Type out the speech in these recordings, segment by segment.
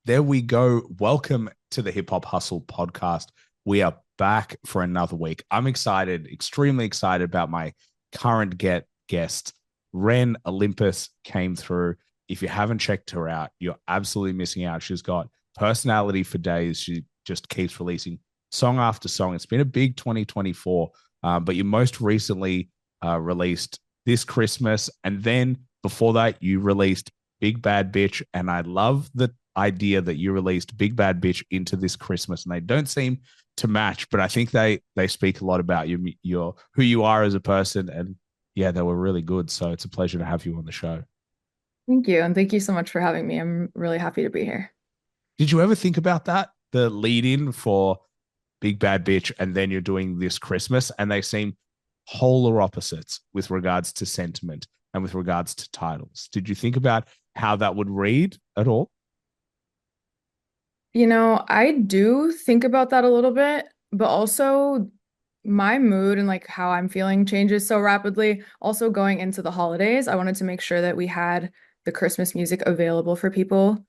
There we go. Welcome to the Hip Hop Hustle podcast. We are back for another week. I'm excited, extremely excited about my current guest. Renn Olympus came through. If you haven't checked her out, you're absolutely missing out. She's got personality for days. She just keeps releasing song after song. It's been a big 2024, but you most recently released This Christmas. And then before that, you released Big Bad Bitch. And I love the idea that you released Big Bad Bitch into This Christmas. And they don't seem to match, but I think they speak a lot about your who you are as a person. And yeah, they were really good. So it's a pleasure to have you on the show. Thank you. And thank you so much for having me. I'm really happy to be here. Did you ever think about that? The lead in for Big Bad Bitch, and then you're doing This Christmas, and they seem polar opposites with regards to sentiment and with regards to titles. Did you think about how that would read at all? I do think about that a little bit, but also my mood and like how I'm feeling changes so rapidly. Also going into the holidays, I wanted to make sure that we had the Christmas music available for people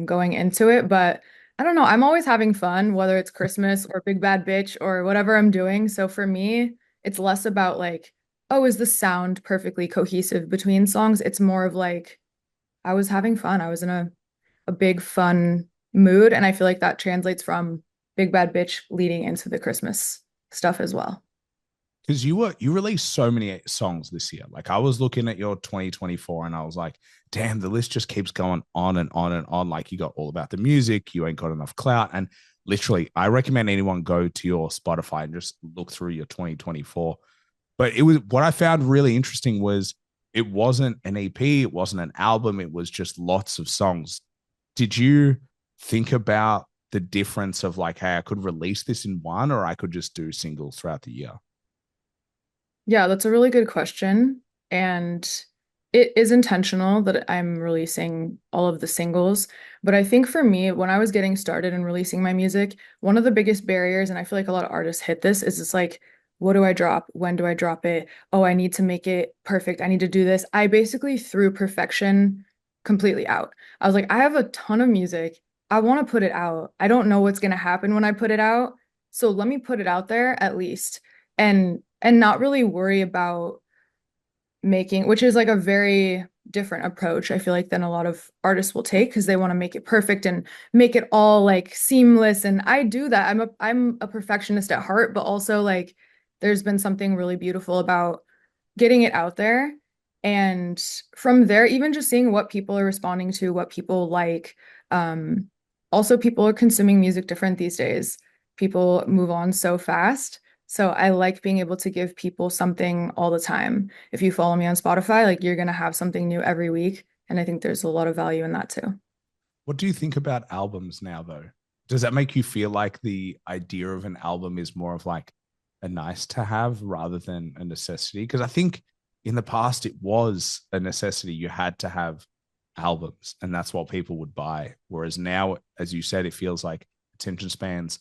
going into it. But I don't know, I'm always having fun, whether it's Christmas or Big Bad Bitch or whatever I'm doing. So for me, it's less about like, oh, is the sound perfectly cohesive between songs? It's more of like I was having fun. I was in a big fun mood. And I feel like that translates from Big Bad Bitch leading into the Christmas stuff as well. Because you released so many songs this year. Like I was looking at your 2024 and I was like, damn, the list just keeps going on and on and on. Like you got All About the Music, You Ain't Got Enough Clout. And literally, I recommend anyone go to your Spotify and just look through your 2024. But it was what I found really interesting was it wasn't an EP, it wasn't an album, it was just lots of songs. Did you think about the difference of like, hey, I could release this in one or I could just do singles throughout the year? Yeah, that's a really good question. And it is intentional that I'm releasing all of the singles. But I think for me, when I was getting started and releasing my music, one of the biggest barriers, and I feel like a lot of artists hit this, is it's like, what do I drop? When do I drop it? Oh, I need to make it perfect. I need to do this. I basically threw perfection completely out. I was like, I have a ton of music. I want to put it out. I don't know what's going to happen when I put it out. So let me put it out there at least. And not really worry about making, which is like a very different approach, I feel like, than a lot of artists will take because they want to make it perfect and make it all like seamless. And I do that. I'm a perfectionist at heart, but also like there's been something really beautiful about getting it out there. And from there, even just seeing what people are responding to, what people like. Um, Also, people are consuming music different these days. People move on so fast. So I like being able to give people something all the time. If you follow me on Spotify, like you're gonna have something new every week. And I think there's a lot of value in that too. What do you think about albums now, though? Does that make you feel like the idea of an album is more of like a nice to have rather than a necessity? Because I think in the past it was a necessity. You had to have albums, and that's what people would buy. Whereas now, as you said, it feels like attention spans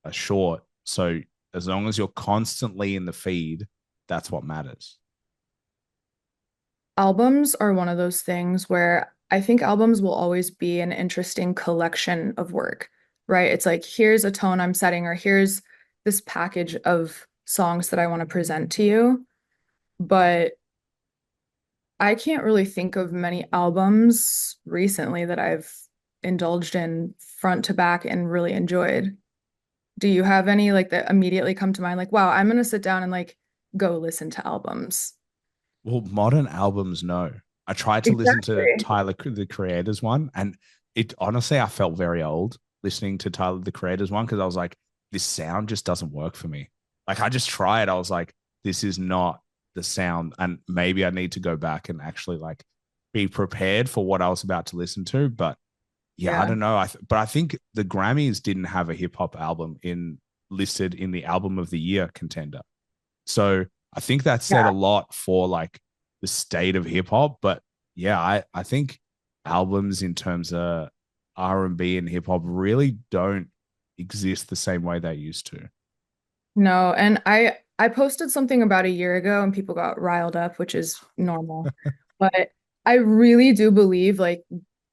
are short. So as long as you're constantly in the feed, that's what matters. Albums are one of those things where I think albums will always be an interesting collection of work, right? It's like, here's a tone I'm setting, or here's this package of songs that I want to present to you. But I can't really think of many albums recently that I've indulged in front to back and really enjoyed. Do you have any like that immediately come to mind? Like, wow, I'm gonna sit down and like go listen to albums. Well, modern albums, no. I tried to listen to Exactly. Tyler, the Creator's one, and it honestly, I felt very old listening to Tyler, the Creator's one, because I was like, this sound just doesn't work for me. Like, I just tried. I was like, this is not the sound. And maybe I need to go back and actually like be prepared for what I was about to listen to. But yeah, I Yeah. don't know. But I think the Grammys didn't have a hip hop album in listed in the album of the year contender. So I think that said a Yeah. lot for like the state of hip hop. But yeah, I think albums in terms of R&B and hip hop really don't exist the same way they used to. No, and I posted something about a year ago and people got riled up, which is normal. But I really do believe like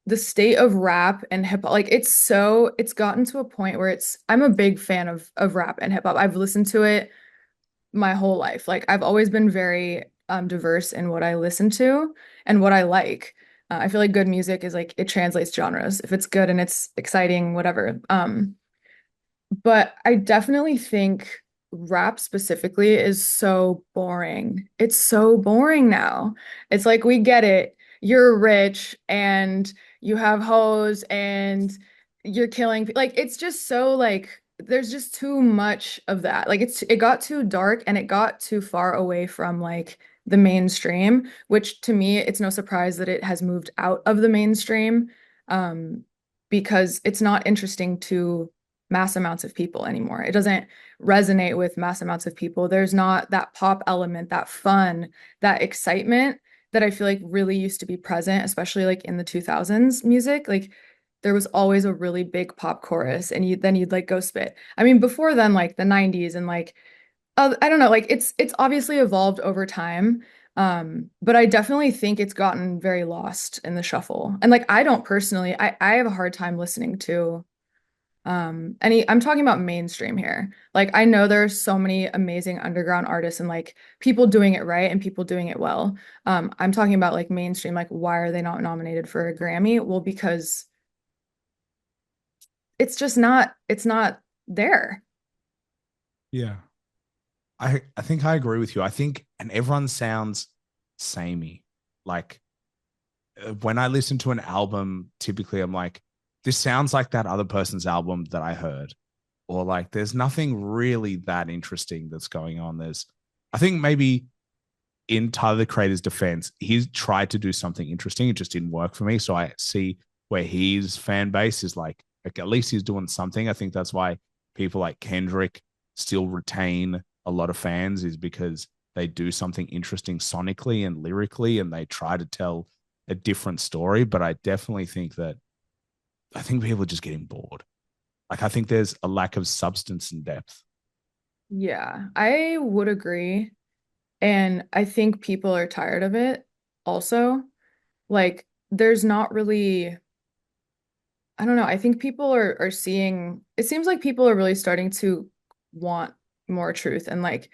the state of rap and hip hop, like it's gotten to a point where I'm a big fan of rap and hip hop. I've listened to it my whole life. Like I've always been very diverse in what I listen to and what I like. I feel like good music is like it translates genres. If it's good and it's exciting, whatever. But I definitely think rap specifically is so boring. It's so boring now. It's like we get it. You're rich and you have hoes and you're killing like it's just so like there's just too much of that. Like it got too dark and it got too far away from like the mainstream, which to me it's no surprise that it has moved out of the mainstream because it's not interesting to mass amounts of people anymore. It doesn't resonate with mass amounts of people. There's not that pop element, that fun, that excitement that I feel like really used to be present, especially like in the 2000s music. Like there was always a really big pop chorus and you'd like go spit. I mean, before then, like the 90s and like I don't know, like it's obviously evolved over time. But I definitely think it's gotten very lost in the shuffle. And like I don't personally, I have a hard time listening to I'm talking about mainstream here. Like I know there's so many amazing underground artists and like people doing it right and people doing it well. I'm talking about like mainstream, like why are they not nominated for a Grammy? Well, because it's not there. Yeah. I think I agree with you. I think, and everyone sounds samey. Like when I listen to an album, typically I'm like, this sounds like that other person's album that I heard. Or like there's nothing really that interesting that's going on. I think maybe in Tyler the Creator's defense, he's tried to do something interesting. It just didn't work for me. So I see where his fan base is like at least he's doing something. I think that's why people like Kendrick still retain a lot of fans, is because they do something interesting sonically and lyrically, and they try to tell a different story. But I think people are just getting bored. Like I think there's a lack of substance and depth. Yeah, I would agree. And I think people are tired of it also. Like there's not really I don't know. I think people are seeing it seems like people are really starting to want more truth and like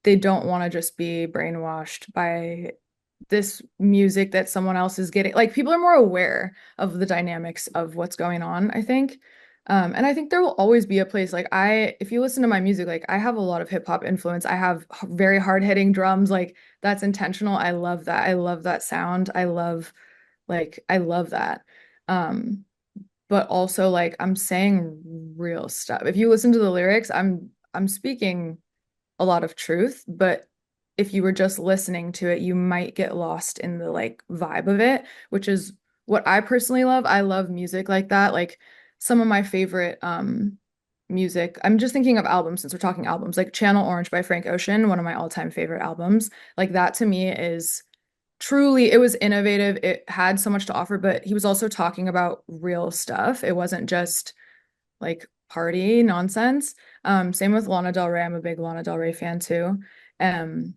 they don't want to just be brainwashed by this music that someone else is getting. Like people are more aware of the dynamics of what's going on, I think. And I think there will always be a place like if you listen to my music, like I have a lot of hip hop influence. I have very hard-hitting drums, like that's intentional. I love that. I love that sound. I love that. Um, but also like I'm saying real stuff. If you listen to the lyrics, I'm speaking a lot of truth, but if you were just listening to it, you might get lost in the like vibe of it, which is what I personally love. I love music like that. Like some of my favorite music. I'm just thinking of albums since we're talking albums, like Channel Orange by Frank Ocean, one of my all-time favorite albums. Like that to me is truly, it was innovative. It had so much to offer, but he was also talking about real stuff. It wasn't just like party nonsense. Same with Lana Del Rey. I'm a big Lana Del Rey fan too. Um,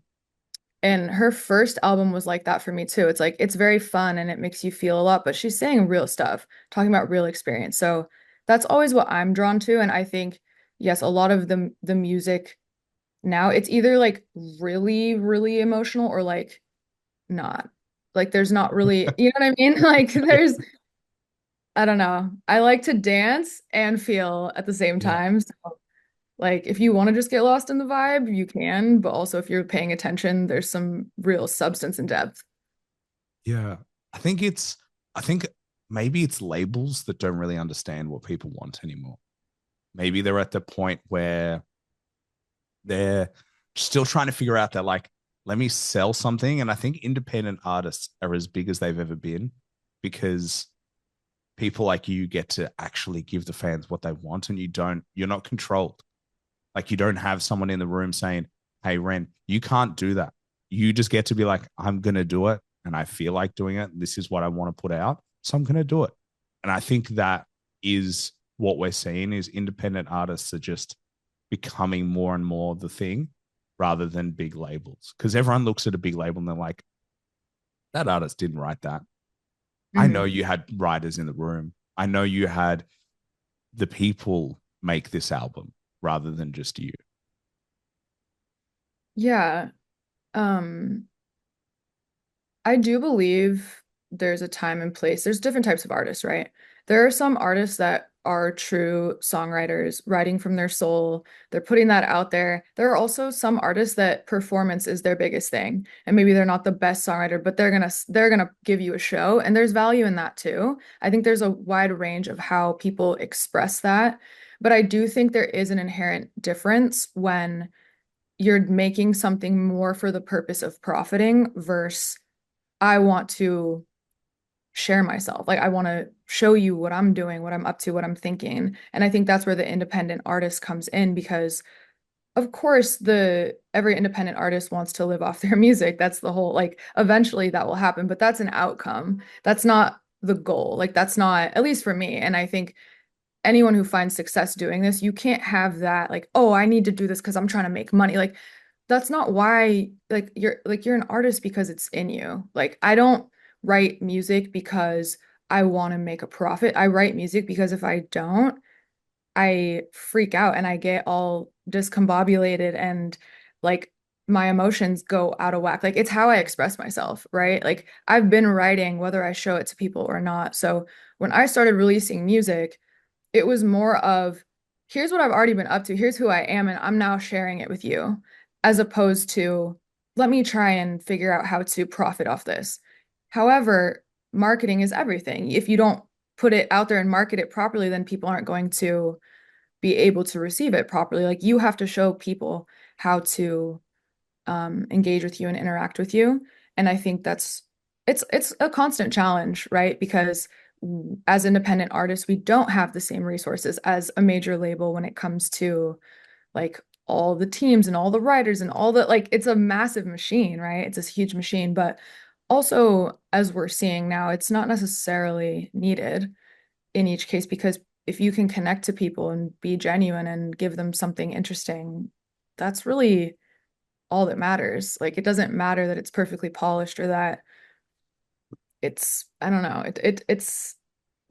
and her first album was like that for me too. It's like it's very fun and it makes you feel a lot, but she's saying real stuff, talking about real experience. So that's always what I'm drawn to. And I think, yes, a lot of the music now, it's either like really, really emotional or like not. Like there's not really, you know what I mean? Like Yeah. I don't know. I like to dance and feel at the same Yeah. time. So like if you want to just get lost in the vibe, you can, but also if you're paying attention, there's some real substance and depth. Yeah. I think maybe it's labels that don't really understand what people want anymore. Maybe they're at the point where they're still trying to figure out that, like, let me sell something. And I think independent artists are as big as they've ever been, because people like you get to actually give the fans what they want, and you're not controlled. Like you don't have someone in the room saying, hey, Ren, you can't do that. You just get to be like, I'm going to do it. And I feel like doing it. This is what I want to put out. So I'm going to do it. And I think that is what we're seeing, is independent artists are just becoming more and more the thing, rather than big labels. Because everyone looks at a big label and they're like, that artist didn't write that. I know Hmm. you had writers in the room. I know you had the people make this album rather than just you. Yeah. Um, I do believe there's a time and place. There's different types of artists, right? There are some artists that are true songwriters, writing from their soul. They're putting that out there. There are also some artists that performance is their biggest thing. And maybe they're not the best songwriter, but they're gonna give you a show. And there's value in that too. I think there's a wide range of how people express that. But I do think there is an inherent difference when you're making something more for the purpose of profiting versus I want to share myself. Like I want to show you what I'm doing, what I'm up to, what I'm thinking. And I think that's where the independent artist comes in because of course the every independent artist wants to live off their music. That's the whole like eventually that will happen, but that's an outcome. That's not the goal. Like that's not at least for me. And I think anyone who finds success doing this, you can't have that like, oh, I need to do this because I'm trying to make money. Like that's not why like you're an artist because it's in you. Like I don't write music because I want to make a profit. I write music because if I don't, I freak out and I get all discombobulated and like my emotions go out of whack. Like it's how I express myself, right? Like I've been writing whether I show it to people or not. So when I started releasing music, it was more of here's what I've already been up to, here's who I am, and I'm now sharing it with you, as opposed to let me try and figure out how to profit off this. However, marketing is everything. If you don't put it out there and market it properly, then people aren't going to be able to receive it properly. Like you have to show people how to engage with you and interact with you. And I think it's a constant challenge, right? Because as independent artists, we don't have the same resources as a major label when it comes to like all the teams and all the writers and all the like it's a massive machine, right? It's this huge machine, but also as we're seeing now, it's not necessarily needed in each case because if you can connect to people and be genuine and give them something interesting, that's really all that matters. Like it doesn't matter that it's perfectly polished or that it's I don't know. It's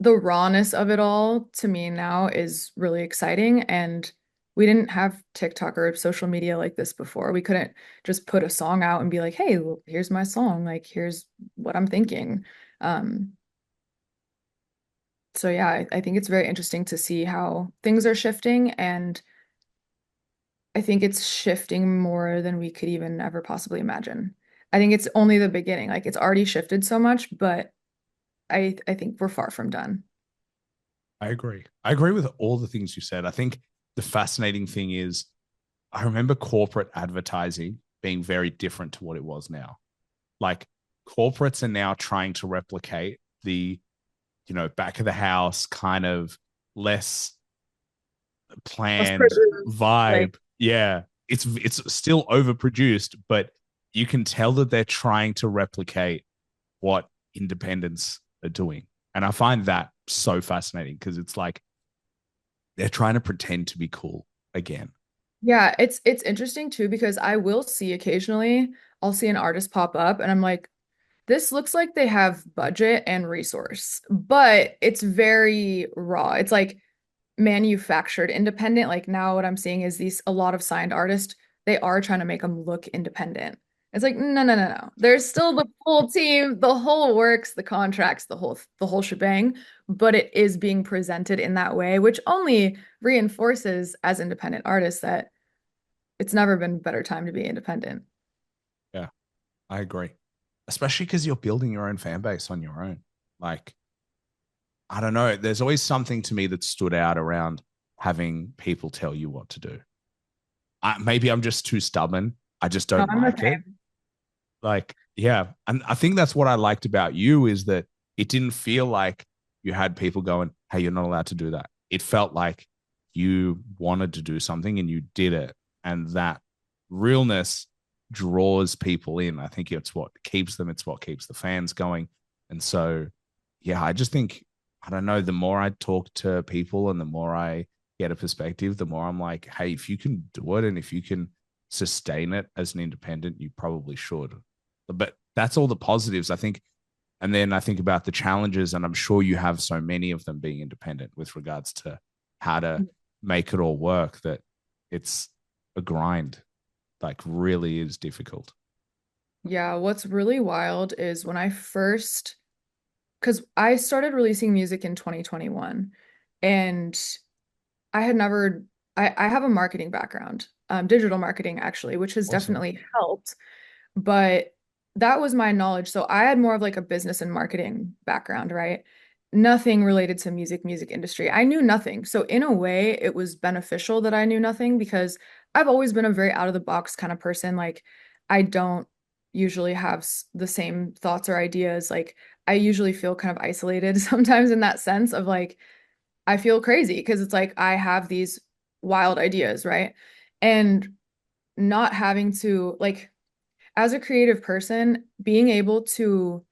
the rawness of it all to me now is really exciting and we didn't have TikTok or social media like this before. We couldn't just put a song out and be like, "Hey, well, here's my song. Like here's what I'm thinking." Um so yeah, I think it's very interesting to see how things are shifting and I think it's shifting more than we could even ever possibly imagine. I think it's only the beginning. Like it's already shifted so much, but I think we're far from done. I agree. I agree with all the things you said. I think the fascinating thing is I remember corporate advertising being very different to what it was now. Like corporates are now trying to replicate the, back of the house kind of less Let's planned produce. Like, vibe. Yeah. It's still overproduced, but you can tell that they're trying to replicate what independents are doing. And I find that so fascinating because it's like they're trying to pretend to be cool again. yeah, it's interesting too because I will see occasionally I'll see an artist pop up and I'm like, this looks like they have budget and resource, but it's very raw. It's like manufactured independent. Like now what I'm seeing is these a lot of signed artists, they are trying to make them look independent. It's like no, no, no, no. There's still the full team, the whole works, the contracts, the whole shebang, but it is being presented in that way, which only reinforces as independent artists that it's never been a better time to be independent. Yeah, I agree. Especially because you're building your own fan base on your own. Like, I don't know. There's always something to me that stood out around having people tell you what to do. Maybe I'm just too stubborn. I just No, don't I'm the like it. same. Like, yeah. And I think that's what I liked about you is that it didn't feel like you had people going, hey, you're not allowed to do that. It felt like you wanted to do something and you did it. And that realness draws people in. I think it's what keeps them, it's what keeps the fans going. And so, yeah, I just think, I don't know, the more I talk to people and the more I get a perspective, the more I'm like, hey, if you can do it and if you can sustain it as an independent, you probably should. But that's all the positives. I think And then I think about the challenges, and I'm sure you have so many of them being independent with regards to how to make it all work, that it's a grind, like really is difficult. Yeah, what's really wild is when I first, because I started releasing music in 2021 and I had never, I have a marketing background, digital marketing actually, which has Awesome. definitely helped. But that was my knowledge. So I had more of like a business and marketing background, right? Nothing related to music industry. I knew nothing. So in a way, it was beneficial that I knew nothing because I've always been a very out of the box kind of person. Like I don't usually have the same thoughts or ideas. Like I usually feel kind of isolated sometimes in that sense of like I feel crazy because it's like I have these wild ideas, right? And not having to like as a creative person, being able to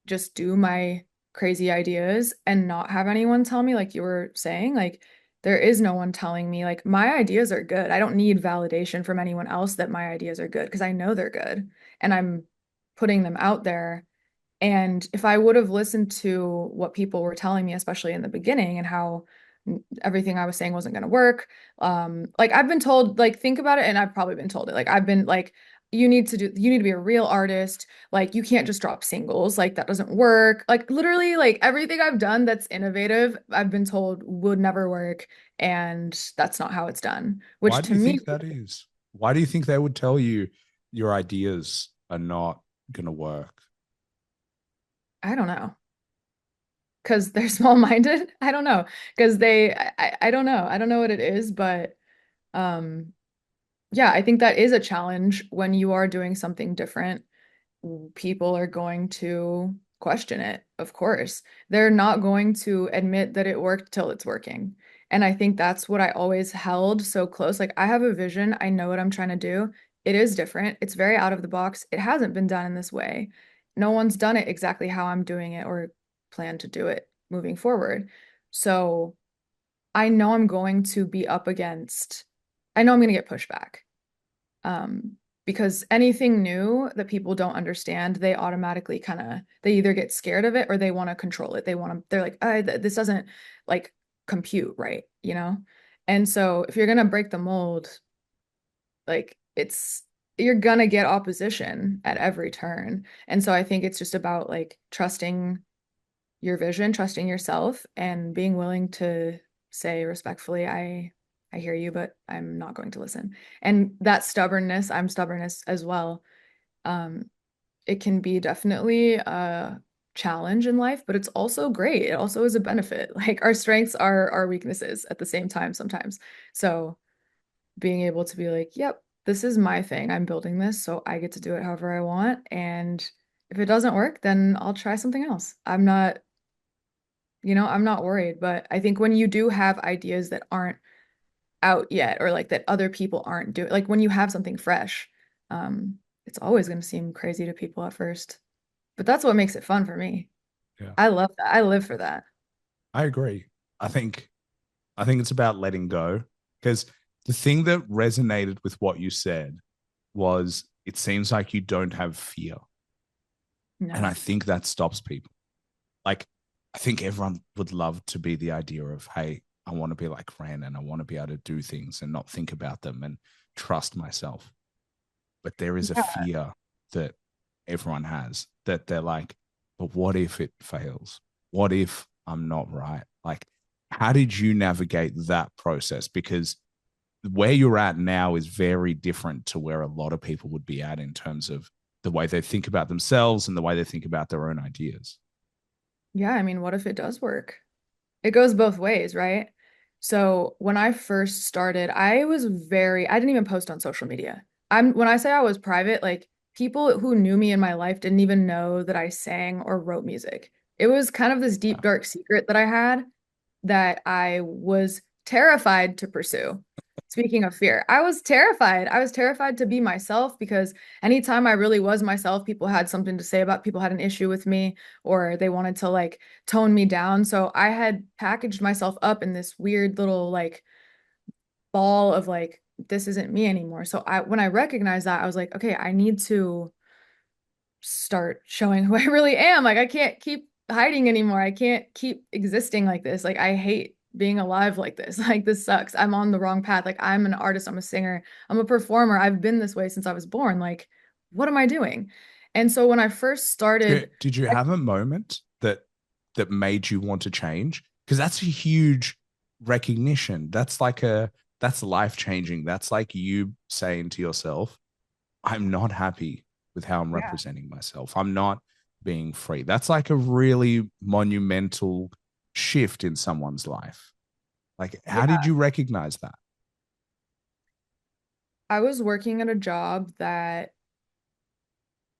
just do my crazy ideas and not have anyone tell me, like you were saying, like there is no one telling me, like my ideas are good. I don't need validation from anyone else that my ideas are good because I know they're good and I'm putting them out there. And if I would have listened to what people were telling me, especially in the beginning, and how everything I was saying wasn't going to work, like I've been told, like think about it, and I've probably been told it. Like I've been like, you need to be a real artist. Like you can't just drop singles. Like that doesn't work. Like literally, like everything I've done that's innovative, I've been told would never work, and that's not how it's done. Why Which do to you me, think that is? Why do you think they would tell you your ideas are not going to work? I don't know. Because they're small-minded. I don't know. Because I don't know. I don't know what it is, but um, yeah, I think that is a challenge when you are doing something different. People are going to question it, of course. They're not going to admit that it worked till it's working. And I think that's what I always held so close. Like I have a vision, I know what I'm trying to do. It is different. It's very out of the box. It hasn't been done in this way. No one's done it exactly how I'm doing it or plan to do it moving forward. So I know I'm going to be up against, I know I'm going to get pushback. Um, because anything new that people don't understand, they automatically kind of they either get scared of it or they want to control it. They're like, this doesn't like compute, right? You know? And so if you're gonna break the mold, like you're gonna get opposition at every turn. And so I think it's just about like trusting your vision, trusting yourself, and being willing to say respectfully, I hear you, but I'm not going to listen. And that stubbornness, I'm stubbornness as well. Um, it can be definitely a challenge in life, but it's also great. It also is a benefit. Like our strengths are our weaknesses at the same time sometimes. So being able to be like, yep, this is my thing. I'm building this, so I get to do it however I want. And if it doesn't work, then I'll try something else. I'm not worried, but I think when you do have ideas that aren't out yet or like that other people aren't doing, like when you have something fresh, it's always going to seem crazy to people at first. But that's what makes it fun for me. Yeah, I love that. I live for that. I agree. I think I think it's about letting go, because the thing that resonated with what you said was it seems like you don't have fear. And I No. think that stops people. Like, I think everyone would love to be the idea of, hey, I want to be like Renn and I want to be able to do things and not think about them and trust myself. But there is a Yeah. fear that everyone has, that they're like, but what if it fails? What if I'm not right? Like, how did you navigate that process? Because where you're at now is very different to where a lot of people would be at in terms of the way they think about themselves and the way they think about their own ideas. Yeah, I mean, what if it does work? It goes both ways, right? So when I first started, I didn't even post on social media. When I say I was private, like people who knew me in my life didn't even know that I sang or wrote music. It was kind of this deep, Yeah. dark secret that I had that I was terrified to pursue. Speaking of fear, I was terrified. I was terrified to be myself because anytime I really was myself, people had something to say about people had an issue with me or they wanted to like tone me down. So I had packaged myself up in this weird little like ball of like this isn't me anymore. So I when I recognized that, I was like, okay, I need to start showing who I really am. Like I can't keep hiding anymore. I can't keep existing like this. Like I hate being alive like this. Like this sucks. I'm on the wrong path. Like I'm an artist, I'm a singer, I'm a performer. I've been this way since I was born. Like what am I doing? And so when I first started, Did you have a moment that made you want to change? Because that's a huge recognition. That's life changing. That's like you saying to yourself, I'm not happy with how I'm yeah, representing myself. I'm not being free. That's like a really monumental shift in someone's life. Like, how yeah, did you recognize that? I was working at a job that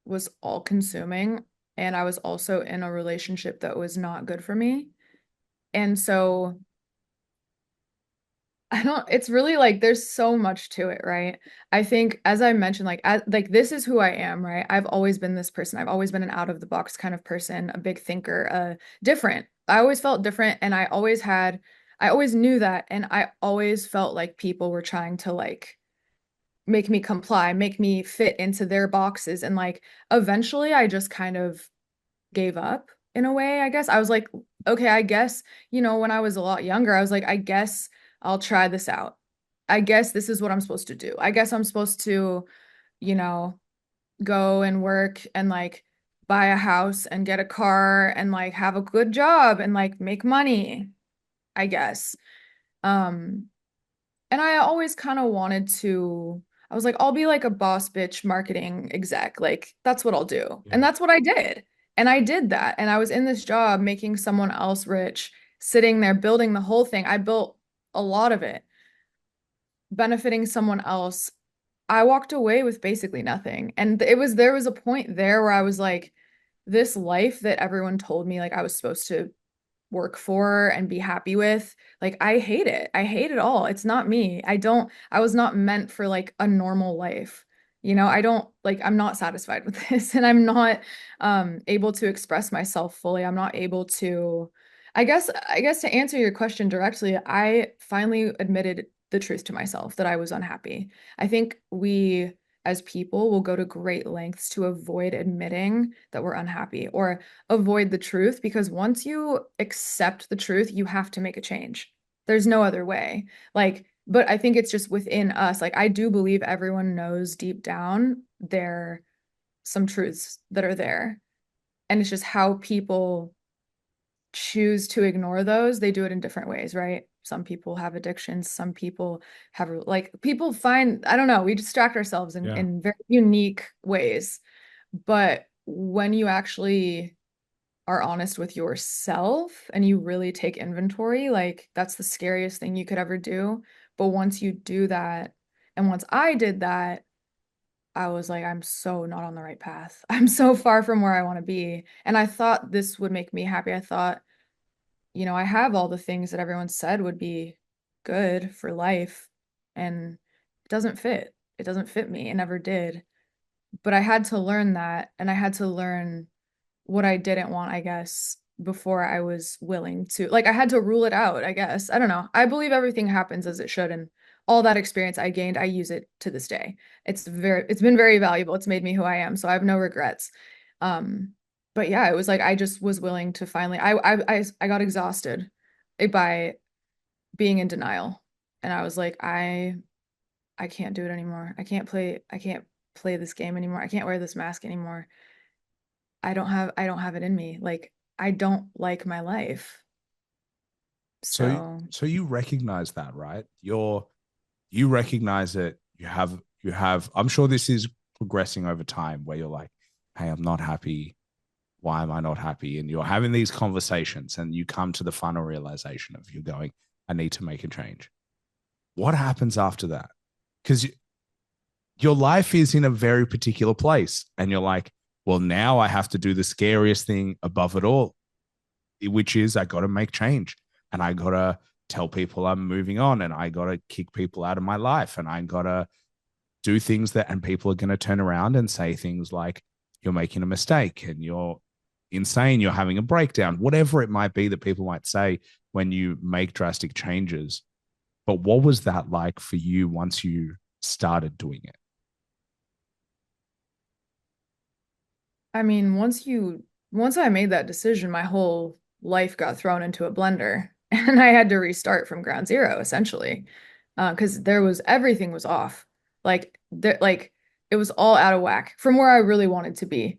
was all consuming, and I was also in a relationship that was not good for me. And so I don't, it's really like there's so much to it, right? I think as I mentioned, like this is who I am, right? I've always been this person. I've always been an out of the box kind of person, a big thinker, different. I always felt different and I always knew that and I always felt like people were trying to like make me comply, make me fit into their boxes and like eventually I just kind of gave up in a way, I guess. I was like, okay, I guess, when I was a lot younger, I was like, I guess I'll try this out. I guess this is what I'm supposed to do. I guess I'm supposed to, you know, go and work and like buy a house and get a car and like have a good job and like make money, I guess. Um, and I always kind of wanted to, I was like, I'll be like a boss bitch marketing exec. Like, that's what I'll do. And Yeah. that's what I did. And I did that. And I was in this job making someone else rich, sitting there building the whole thing. I built a lot of it, benefiting someone else. I walked away with basically nothing. And there was a point there where I was like, this life that everyone told me like I was supposed to work for and be happy with. Like I hate it. I hate it all. It's not me. I was not meant for like a normal life. I don't like I'm not satisfied with this and I'm not able to express myself fully. I'm not able to I guess to answer your question directly, I finally admitted the truth to myself that I was unhappy. I think we as people will go to great lengths to avoid admitting that we're unhappy or avoid the truth because once you accept the truth, you have to make a change. There's no other way. Like, but I think it's just within us. Like, I do believe everyone knows deep down there some truths that are there. And it's just how people choose to ignore those. They do it in different ways, right? Some people have addictions, some people have like people find, I don't know, we distract ourselves Yeah. in very unique ways. But when you actually are honest with yourself and you really take inventory, like that's the scariest thing you could ever do. But once you do that, and once I did that, I was like, I'm so not on the right path. I'm so far from where I want to be. And I thought this would make me happy. I thought, I have all the things that everyone said would be good for life, and it doesn't fit. It doesn't fit me. It never did. But I had to learn that, and I had to learn what I didn't want, I guess, before I was willing to. Like, I had to rule it out, I guess. I don't know. I believe everything happens as it should, and all that experience I gained, I use it to this day. It's been very valuable. It's made me who I am, so I have no regrets. Um, but yeah, it was like I just was willing to finally. I got exhausted by being in denial, and I was like, I can't do it anymore. I can't play this game anymore. I can't wear this mask anymore. I don't have it in me. Like I don't like my life. So So, so you recognize that, right? You recognize it. You have I'm sure this is progressing over time where you're like, hey, I'm not happy. Why am I not happy? And you're having these conversations and you come to the final realization of you going, I need to make a change. What happens after that? Because your life is in a very particular place. And you're like, well, now I have to do the scariest thing above it all, which is I got to make change and I got to tell people I'm moving on and I got to kick people out of my life and I got to do things that, and people are going to turn around and say things like, you're making a mistake and you're insane, you're having a breakdown, whatever it might be that people might say when you make drastic changes. But what was that like for you once you started doing it? I mean, once I made that decision, my whole life got thrown into a blender and I had to restart from ground zero essentially. Because there was everything was off. Like it was all out of whack from where I really wanted to be.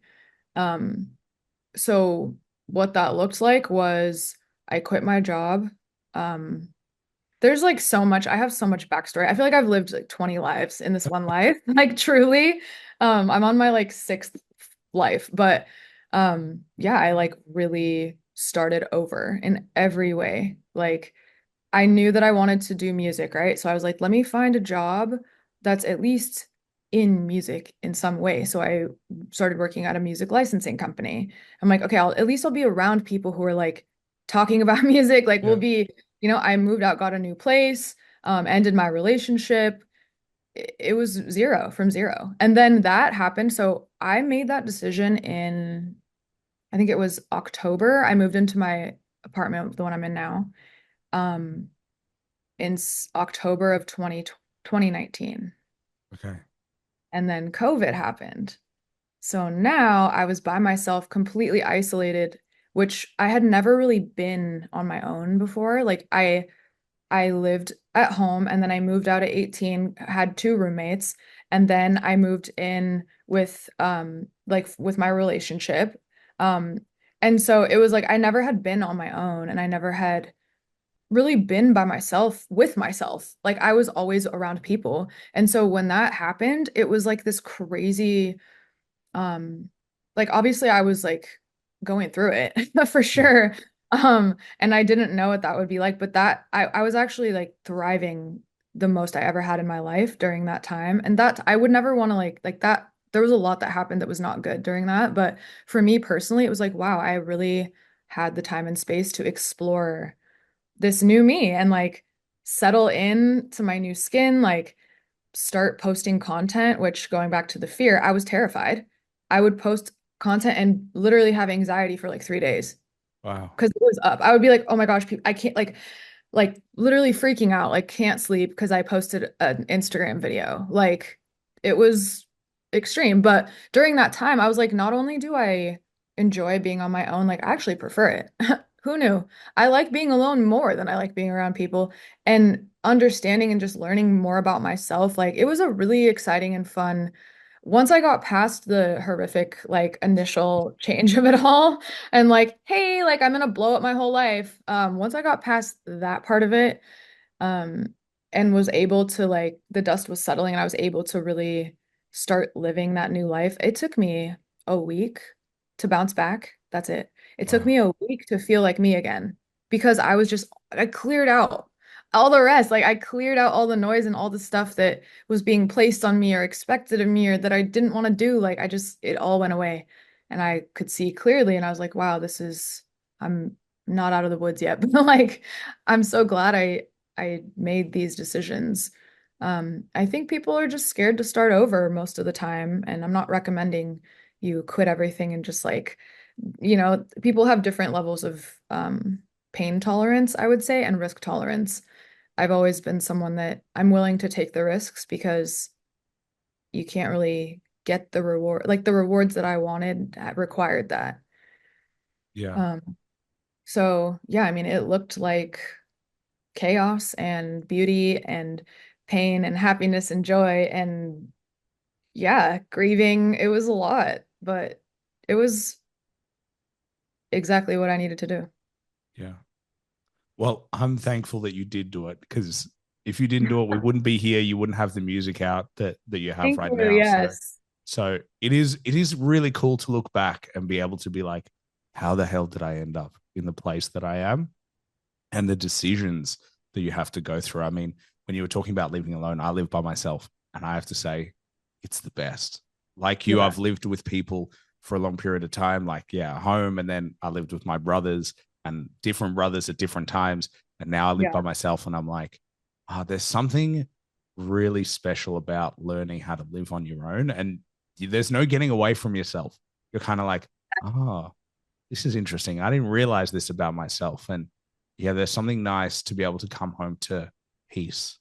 Um, so what that looked like was I quit my job. Um, there's like so much, I have so much backstory. I feel like I've lived like 20 lives in this one life. Like truly. I'm on my like sixth life, but yeah, I like really started over in every way. Like I knew that I wanted to do music, right? So I was like, let me find a job that's at least in music in some way. So I started working at a music licensing company. I'm like, okay, at least I'll be around people who are like talking about music. Like we'll Yeah. be, I moved out, got a new place, ended my relationship. It was zero from zero. And then that happened. So I made that decision in, I think it was October. I moved into my apartment, the one I'm in now. Um, in October of 2019. Okay. And then COVID happened. So now I was by myself, completely isolated, which I had never really been on my own before. Like I lived at home and then I moved out at 18, had two roommates, and then I moved in with like with my relationship. Um and so it was like I never had been on my own and I never had really been by myself with myself. Like I was always around people. And so when that happened, it was like this crazy um like obviously I was like going through it for Yeah. sure. And I didn't know what that would be like, but that I was actually like thriving the most I ever had in my life during that time. And that I would never want to like that there was a lot that happened that was not good during that, but for me personally, it was like wow, I really had the time and space to explore this new me and like settle in to my new skin, like start posting content, which going back to the fear, I was terrified. I would post content and literally have anxiety for like 3 days Wow. because it was up. I would be like, oh my gosh, I can't like literally freaking out, like can't sleep because I posted an Instagram video. Like it was extreme. But during that time, I was like, not only do I enjoy being on my own, like I actually prefer it. Who knew? I like being alone more than I like being around people and understanding and just learning more about myself. Like it was a really exciting and fun. Once I got past the horrific, like initial change of it all, and like, hey, like I'm gonna blow up my whole life. Once I got past that part of it, um, and was able to like the dust was settling and I was able to really start living that new life. It took me a week to bounce back. That's it. It took Wow. me a week to feel like me again because I cleared out all the rest. Like I cleared out all the noise and all the stuff that was being placed on me or expected of me or that I didn't want to do. Like it all went away and I could see clearly and I was like, wow, I'm not out of the woods yet, but like I'm so glad I made these decisions. I think people are just scared to start over most of the time, and I'm not recommending you quit everything and just like, people have different levels of pain tolerance, I would say, and risk tolerance. I've always been someone that I'm willing to take the risks because you can't really get the reward, like the rewards that I wanted required that. Yeah. Um, so yeah, I mean, it looked like chaos and beauty and pain and happiness and joy and yeah, grieving. It was a lot, but it was exactly what I needed to do. Yeah. Well, I'm thankful that you did do it because if you didn't do it, we wouldn't be here. You wouldn't have the music out that you have Thank right you. now. So Yes. so it is really cool to look back and be able to be like, how the hell did I end up in the place that I am? And the decisions that you have to go through. I mean, when you were talking about living alone, I live by myself, and I have to say, it's the best. Like The you, best. I've lived with people for a long period of time, like, yeah, home. And then I lived with my brothers and different brothers at different times. And now I live by Yeah. myself, and I'm like, there's something really special about learning how to live on your own. And there's no getting away from yourself. You're kind of like, oh, this is interesting. I didn't realize this about myself. And yeah, there's something nice to be able to come home to peace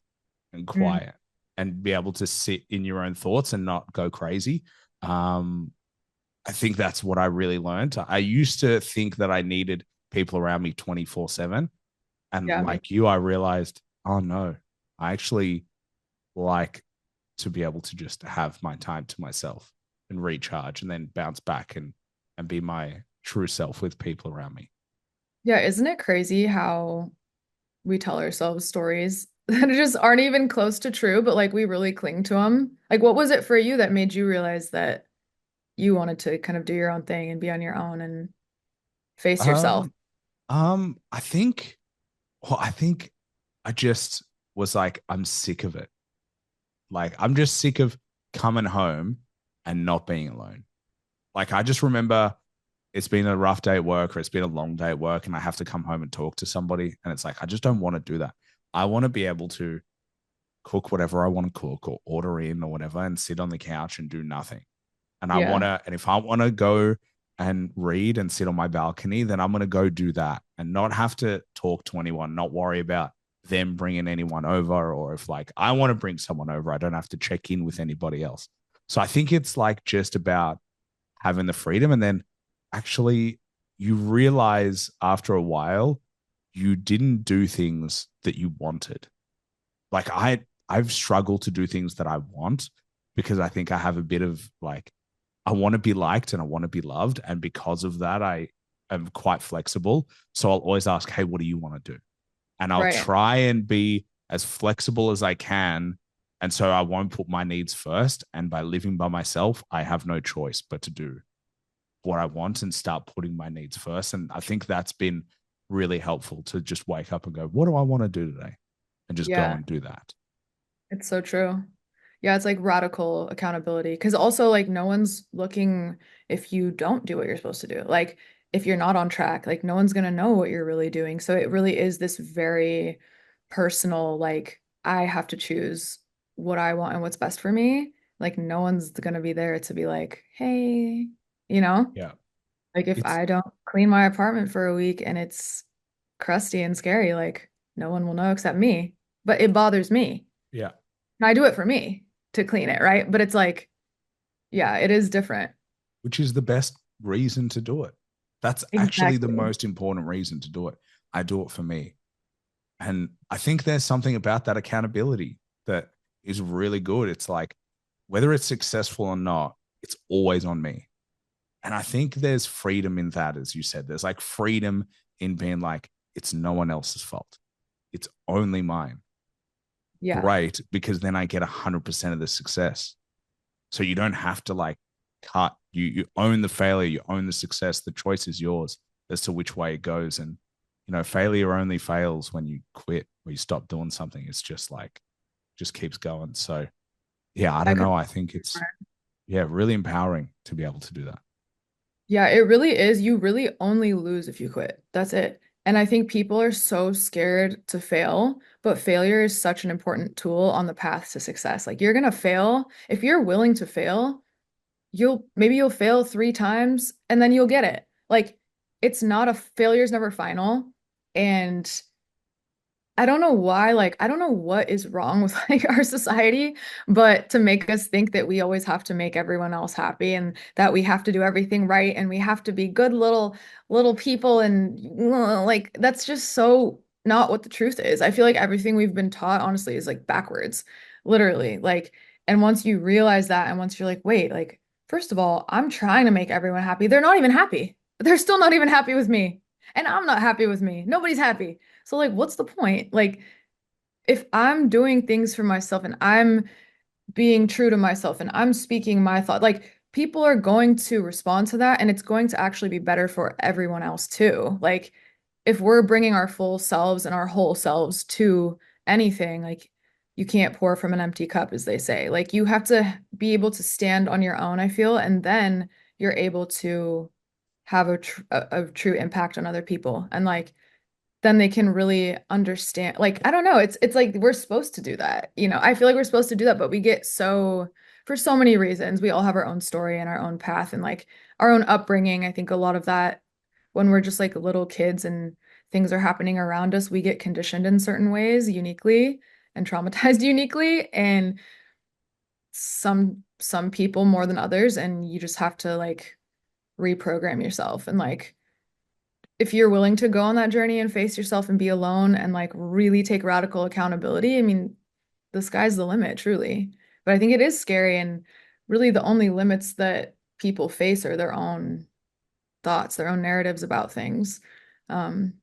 and Mm. quiet and be able to sit in your own thoughts and not go crazy. Um, I think that's what I really learned. I used to think that I needed people around me 24/7. And Yeah, me. like you, I realized, oh no, I actually like to be able to just have my time to myself and recharge and then bounce back and be my true self with people around me. Yeah, isn't it crazy how we tell ourselves stories that just aren't even close to true, but like we really cling to them? Like, what was it for you that made you realize that you wanted to kind of do your own thing and be on your own and face yourself? Um, I think, I think I just was like, I'm sick of it. Like, I'm just sick of coming home and not being alone. Like, I just remember it's been a rough day at work or it's been a long day at work and I have to come home and talk to somebody. And it's like, I just don't want to do that. I want to be able to cook whatever I want to cook or order in or whatever and sit on the couch and do nothing. And I want Yeah, to, and if I want to go and read and sit on my balcony, then I'm going to go do that and not have to talk to anyone, not worry about them bringing anyone over. Or if like I want to bring someone over, I don't have to check in with anybody else. So I think it's like just about having the freedom. And then actually, you realize after a while, you didn't do things that you wanted. Like I've struggled to do things that I want because I think I have a bit of like I want to be liked and I want to be loved. And because of that, I am quite flexible. So I'll always ask, hey, what do you want to do? And I'll right. try and be as flexible as I can. And so I won't put my needs first. And by living by myself, I have no choice but to do what I want and start putting my needs first. And I think that's been really helpful to just wake up and go, what do I want to do today? And just go Yeah, and do that. it's so true. Yeah, it's like radical accountability. Because also, like, no one's looking if you don't do what you're supposed to do. Like, if you're not on track, like, no one's gonna know what you're really doing. So it really is this very personal, like, I have to choose what I want and what's best for me. Like, no one's gonna be there to be like, hey, you know? Yeah. Like, if It's, I don't clean my apartment for a week and it's crusty and scary, like, no one will know except me. But it bothers me. yeah, And I do it for me to clean it, right? But it's like, yeah, it is different. which is the best reason to do it. That's actually the Exactly. most important reason to do it. I do it for me. And I think there's something about that accountability that is really good. It's like, whether it's successful or not, it's always on me. And I think there's freedom in that, as you said. There's like freedom in being like, it's no one else's fault. It's only mine. Yeah, Great, because then I get 100% of the success. So you don't have to like cut. You own the failure, you own the success. The choice is yours as to which way it goes. And failure only fails when you quit or you stop doing something. It's just like just keeps going. So yeah, I I don't could. know. I think it's really empowering to be able to do that. Yeah, it really is. You really only lose if you quit. That's it. And I think people are so scared to fail, but failure is such an important tool on the path to success. Like you're gonna fail. If you're willing to fail, you'll fail 3 times and then you'll get it. Like it's not a failure's never final. And I don't know why, like, I don't know what is wrong with like our society, but to make us think that we always have to make everyone else happy and that we have to do everything right and we have to be good little people and like that's just so not what the truth is. I feel like everything we've been taught, honestly, is like backwards, literally. Like, and once you realize that, and once you're like, wait, like, first of all, I'm trying to make everyone happy. They're not even happy. They're still not even happy with me. And I'm not happy with me. Nobody's happy. So like, what's the point? Like, if I'm doing things for myself and I'm being true to myself and I'm speaking my thought, like people are going to respond to that and it's going to actually be better for everyone else too. Like, if we're bringing our full selves and our whole selves to anything, like you can't pour from an empty cup, as they say. Like, you have to be able to stand on your own, I feel, and then you're able to have a true impact on other people. And like, then they can really understand. Like, I don't know, it's like we're supposed to do that. I feel like we're supposed to do that, but we get so for so many reasons, we all have our own story and our own path and like our own upbringing. I think a lot of that when we're just like little kids and things are happening around us, we get conditioned in certain ways uniquely and traumatized uniquely and some people more than others and you just have to like reprogram yourself. And like, if you're willing to go on that journey and face yourself and be alone and like really take radical accountability, I mean, the sky's the limit, truly. But I think it is scary, and really the only limits that people face are their own thoughts, their own narratives about things. Um,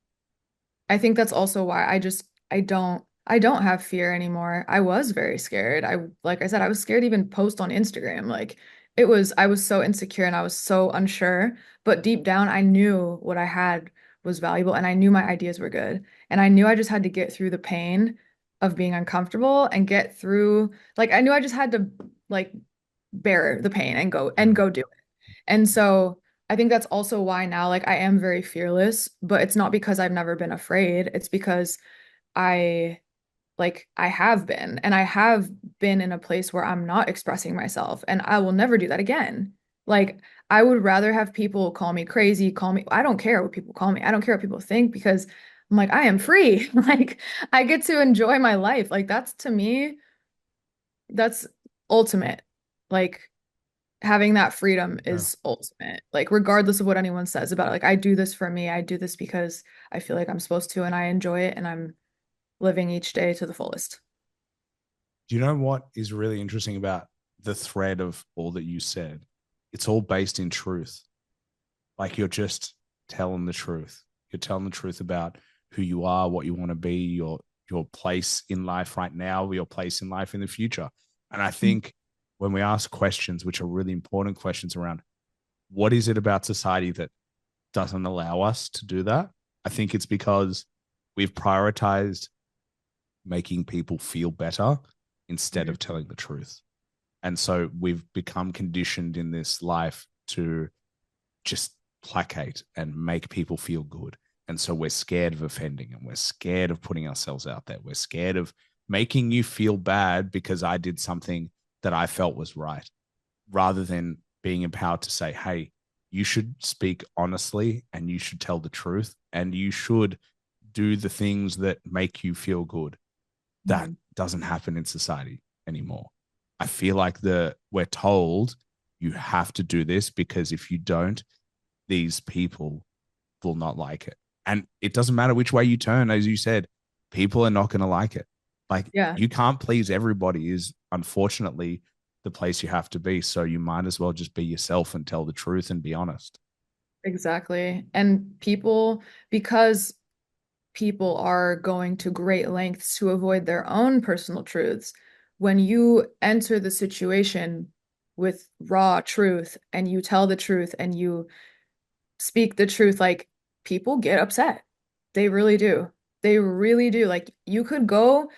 I think that's also why I don't have fear anymore. I was very scared. Like I said, I was scared to even post on Instagram. Like I was so insecure and I was so unsure, but deep down I knew what I had was valuable and I knew my ideas were good. And I knew I just had to get through the pain of being uncomfortable and get through, like I knew I just had to like bear the pain and Mm. go do it. And so I think that's also why now, like, I am very fearless, but it's not because I've never been afraid. It's because I, I have been, and I have been in a place where I'm not expressing myself, and I will never do that again. Like, I would rather have people call me crazy, I don't care what people call me. I don't care what people think because I'm like, I am free. Like, I get to enjoy my life. Like, that's to me, that's ultimate. Like, having that freedom Yeah. is ultimate. Like regardless of what anyone says about it. Like I do this for me. I do this because I feel like I'm supposed to and I enjoy it and I'm living each day to the fullest. Do you know what is really interesting about the thread of all that you said? It's all based in truth. Like you're just telling the truth. You're telling the truth about who you are, what you want to be, your place in life right now, your place in life in the future. And I think when we ask questions, which are really important questions around what is it about society that doesn't allow us to do that? I think it's because we've prioritized making people feel better instead of Mhm. telling the truth. And so we've become conditioned in this life to just placate and make people feel good. And so we're scared of offending and we're scared of putting ourselves out there. We're scared of making you feel bad because I did something that I felt was right, rather than being empowered to say, hey, you should speak honestly and you should tell the truth and you should do the things that make you feel good. That Mhm. doesn't happen in society anymore. I feel like we're told you have to do this because if you don't, these people will not like it. And it doesn't matter which way you turn, as you said, people are not going to like it. Like Yeah, you can't please everybody, is unfortunately the place you have to be. So you might as well just be yourself and tell the truth and be honest. exactly. And because people are going to great lengths to avoid their own personal truths, when you enter the situation with raw truth and you tell the truth and you speak the truth, like people get upset. They really do. They really do. Like you could go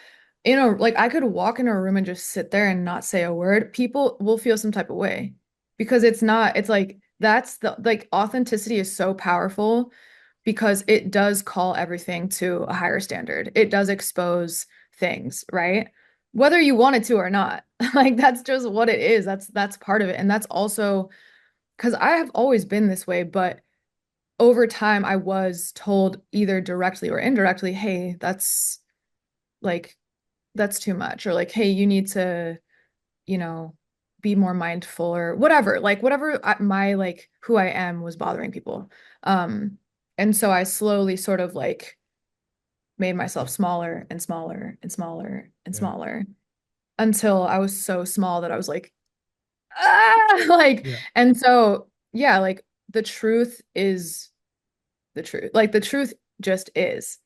like I could walk in a room and just sit there and not say a word. People will feel some type of way because it's like that's the like authenticity is so powerful because it does call everything to a higher standard. It does expose things, right? Whether you want it to or not. Like that's just what it is. That's part of it. And that's also because I have always been this way, but over time I was told either directly or indirectly, hey, like that's too much, or like, hey, you need to, you know, be more mindful or whatever, like whatever my like who I am was bothering people. Um, and so I slowly sort of like made myself smaller and smaller and smaller and Yeah. smaller until I was so small that I was like, ah, like, Yeah. and so yeah, like the truth is the truth. Like the truth just is.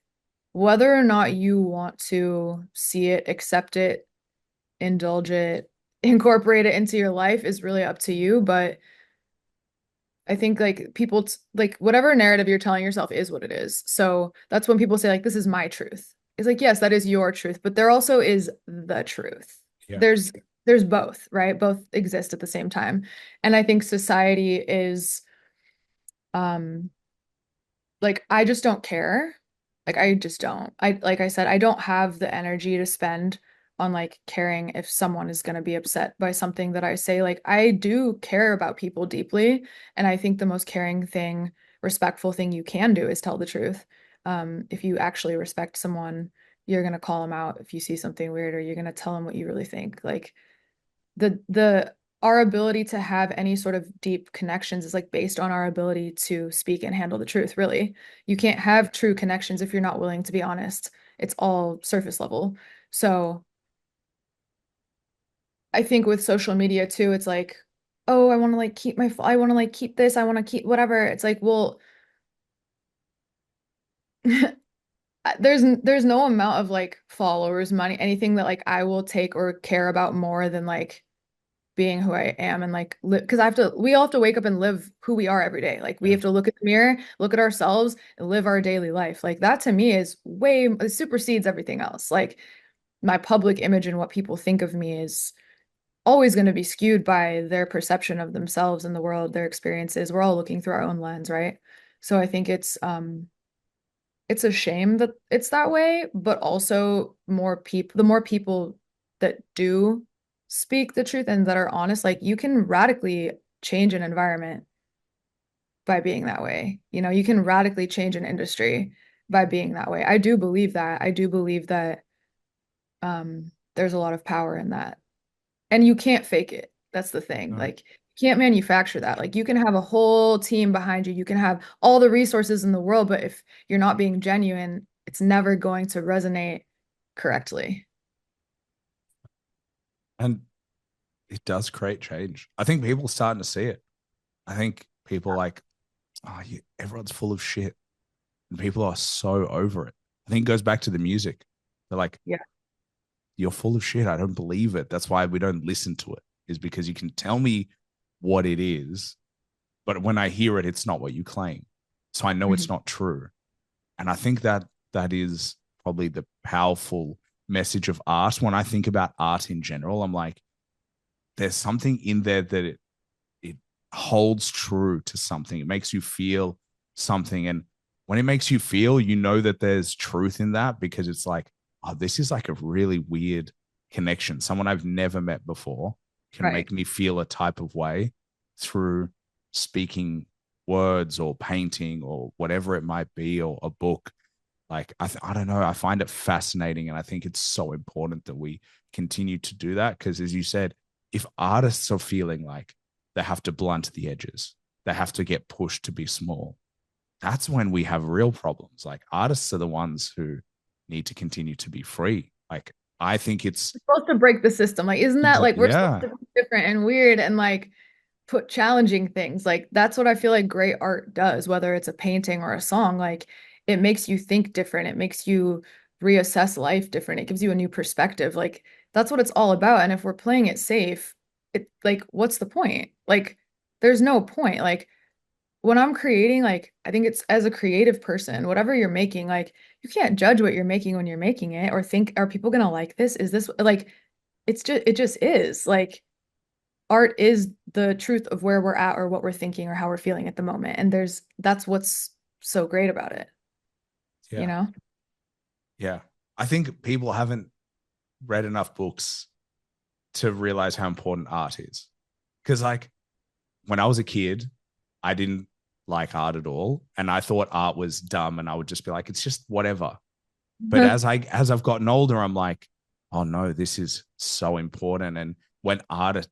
Whether or not you want to see it, accept it, indulge it, incorporate it into your life is really up to you. But I think like like whatever narrative you're telling yourself is what it is. So that's when people say like this is my truth. It's like yes, that is your truth, but there also is the truth. Yeah. There's there's both, right? Both exist at the same time. And I think society is um like I just don't care. Like I just don't. I like I said, I don't have the energy to spend on like caring if someone is going to be upset by something that I say. Like I do care about people deeply, and I think the most caring thing, respectful thing you can do is tell the truth. If you actually respect someone, you're going to call them out if you see something weird, or you're going to tell them what you really think. Like the our ability to have any sort of deep connections is like based on our ability to speak and handle the truth, really. You can't have true connections if you're not willing to be honest. It's all surface level. So I think with social media too, it's like, oh, I want to like keep I want to like keep this, I want to keep whatever. It's like, well, there's no amount of like followers, money, anything that like I will take or care about more than like being who I am and like live because we all have to wake up and live who we are every day. Like we Yeah. have to look at the mirror, look at ourselves, and live our daily life. Like that to me is way it supersedes everything else. Like my public image and what people think of me is always going to be skewed by their perception of themselves and the world, their experiences. We're all looking through our own lens, right? So I think it's a shame that it's that way, but also the more people that do speak the truth and that are honest, like you can radically change an environment by being that way. You know, you can radically change an industry by being that way. I do believe that. I do believe that there's a lot of power in that. And you can't fake it. That's the thing. No. Like, you can't manufacture that. Like, you can have a whole team behind you. You can have all the resources in the world, but if you're not being genuine, it's never going to resonate correctly. And it does create change. I think people are starting to see it. I think people are like, oh, everyone's full of shit. And people are so over it. I think it goes back to the music. They're like, Yeah. you're full of shit. I don't believe it. That's why we don't listen to it, is because you can tell me what it is, but when I hear it, it's not what you claim. So I know it's Mhm. not true. And I think that that is probably the powerful message of art. When I think about art in general, I'm like, there's something in there that it holds true to something. It makes you feel something. And when it makes you feel, you know that there's truth in that because it's like, oh, this is like a really weird connection. Someone I've never met before can Right. make me feel a type of way through speaking words or painting or whatever it might be, or a book. Like, I don't know. I find it fascinating. And I think it's so important that we continue to do that. Because as you said, if artists are feeling like they have to blunt the edges, they have to get pushed to be small, that's when we have real problems. Like, artists are the ones who need to continue to be free. Like, I think it's We're supposed to break the system. Like, isn't that like we're supposed yeah, to be different and weird and like put challenging things. Like that's what I feel like great art does, whether it's a painting or a song. Like it makes you think different. It makes you reassess life different. It gives you a new perspective. Like that's what it's all about. And if we're playing it safe, it like what's the point? Like there's no point. Like when I'm creating, like I think it's as a creative person, whatever you're making, like you can't judge what you're making when you're making it or think, are people gonna like this? Is this like it just is. Like art is the truth of where we're at or what we're thinking or how we're feeling at the moment. And that's what's so great about it, you yeah, know? yeah. I think people haven't read enough books to realize how important art is. Because, like, when I was a kid, I didn't like art at all. And I thought art was dumb. And I would just be like, it's just whatever. But as I've gotten older, I'm like, oh no, this is so important. And when artists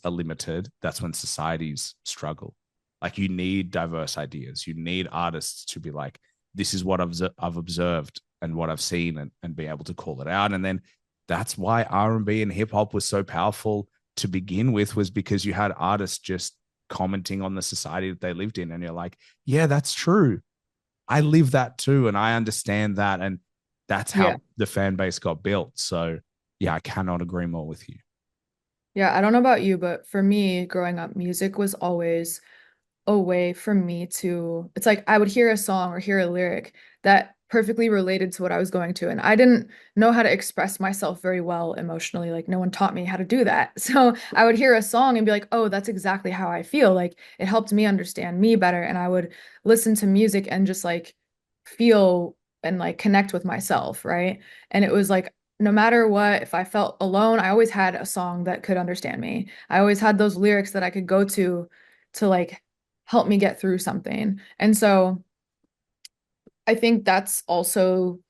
are limited, that's when societies struggle. Like, you need diverse ideas. You need artists to be like, this is what I've observed and what I've seen, and be able to call it out. And then that's why R&B and hip hop was so powerful to begin with, was because you had artists just commenting on the society that they lived in. And you're like, yeah, that's true. I live that too, and I understand that, and that's Yeah. how the fan base got built. So, yeah, I cannot agree more with you. Yeah, I don't know about you, but for me, growing up, music was always a way for me to, it's like I would hear a song or hear a lyric that perfectly related to what I was going to. And I didn't know how to express myself very well emotionally. Like no one taught me how to do that. So I would hear a song and be like, oh, that's exactly how I feel. Like it helped me understand me better. And I would listen to music and just like feel and like connect with myself. Right. And it was like, no matter what, if I felt alone, I always had a song that could understand me. I always had those lyrics that I could go to like help me get through something. And so I think that's also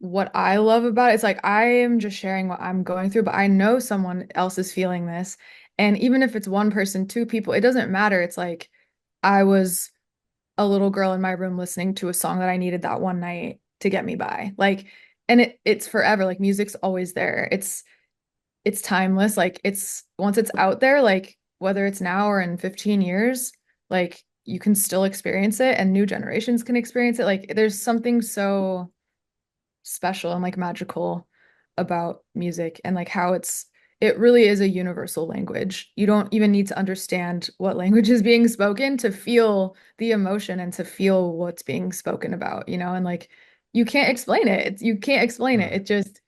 what I love about it, it's like I am just sharing what I'm going through, but I know someone else is feeling this. And even if it's one person, two people, it doesn't matter. It's like I was a little girl in my room listening to a song that I needed that one night to get me by. Like, and it's forever. Like music's always there. It's timeless. Like it's once it's out there, like whether it's now or in 15 years, like you can still experience it and new generations can experience it. Like there's something so special and like magical about music and like how it really is a universal language. You don't even need to understand what language is being spoken to feel the emotion and to feel what's being spoken about, you know? And like you can't explain it. You can't explain it. Mm. It just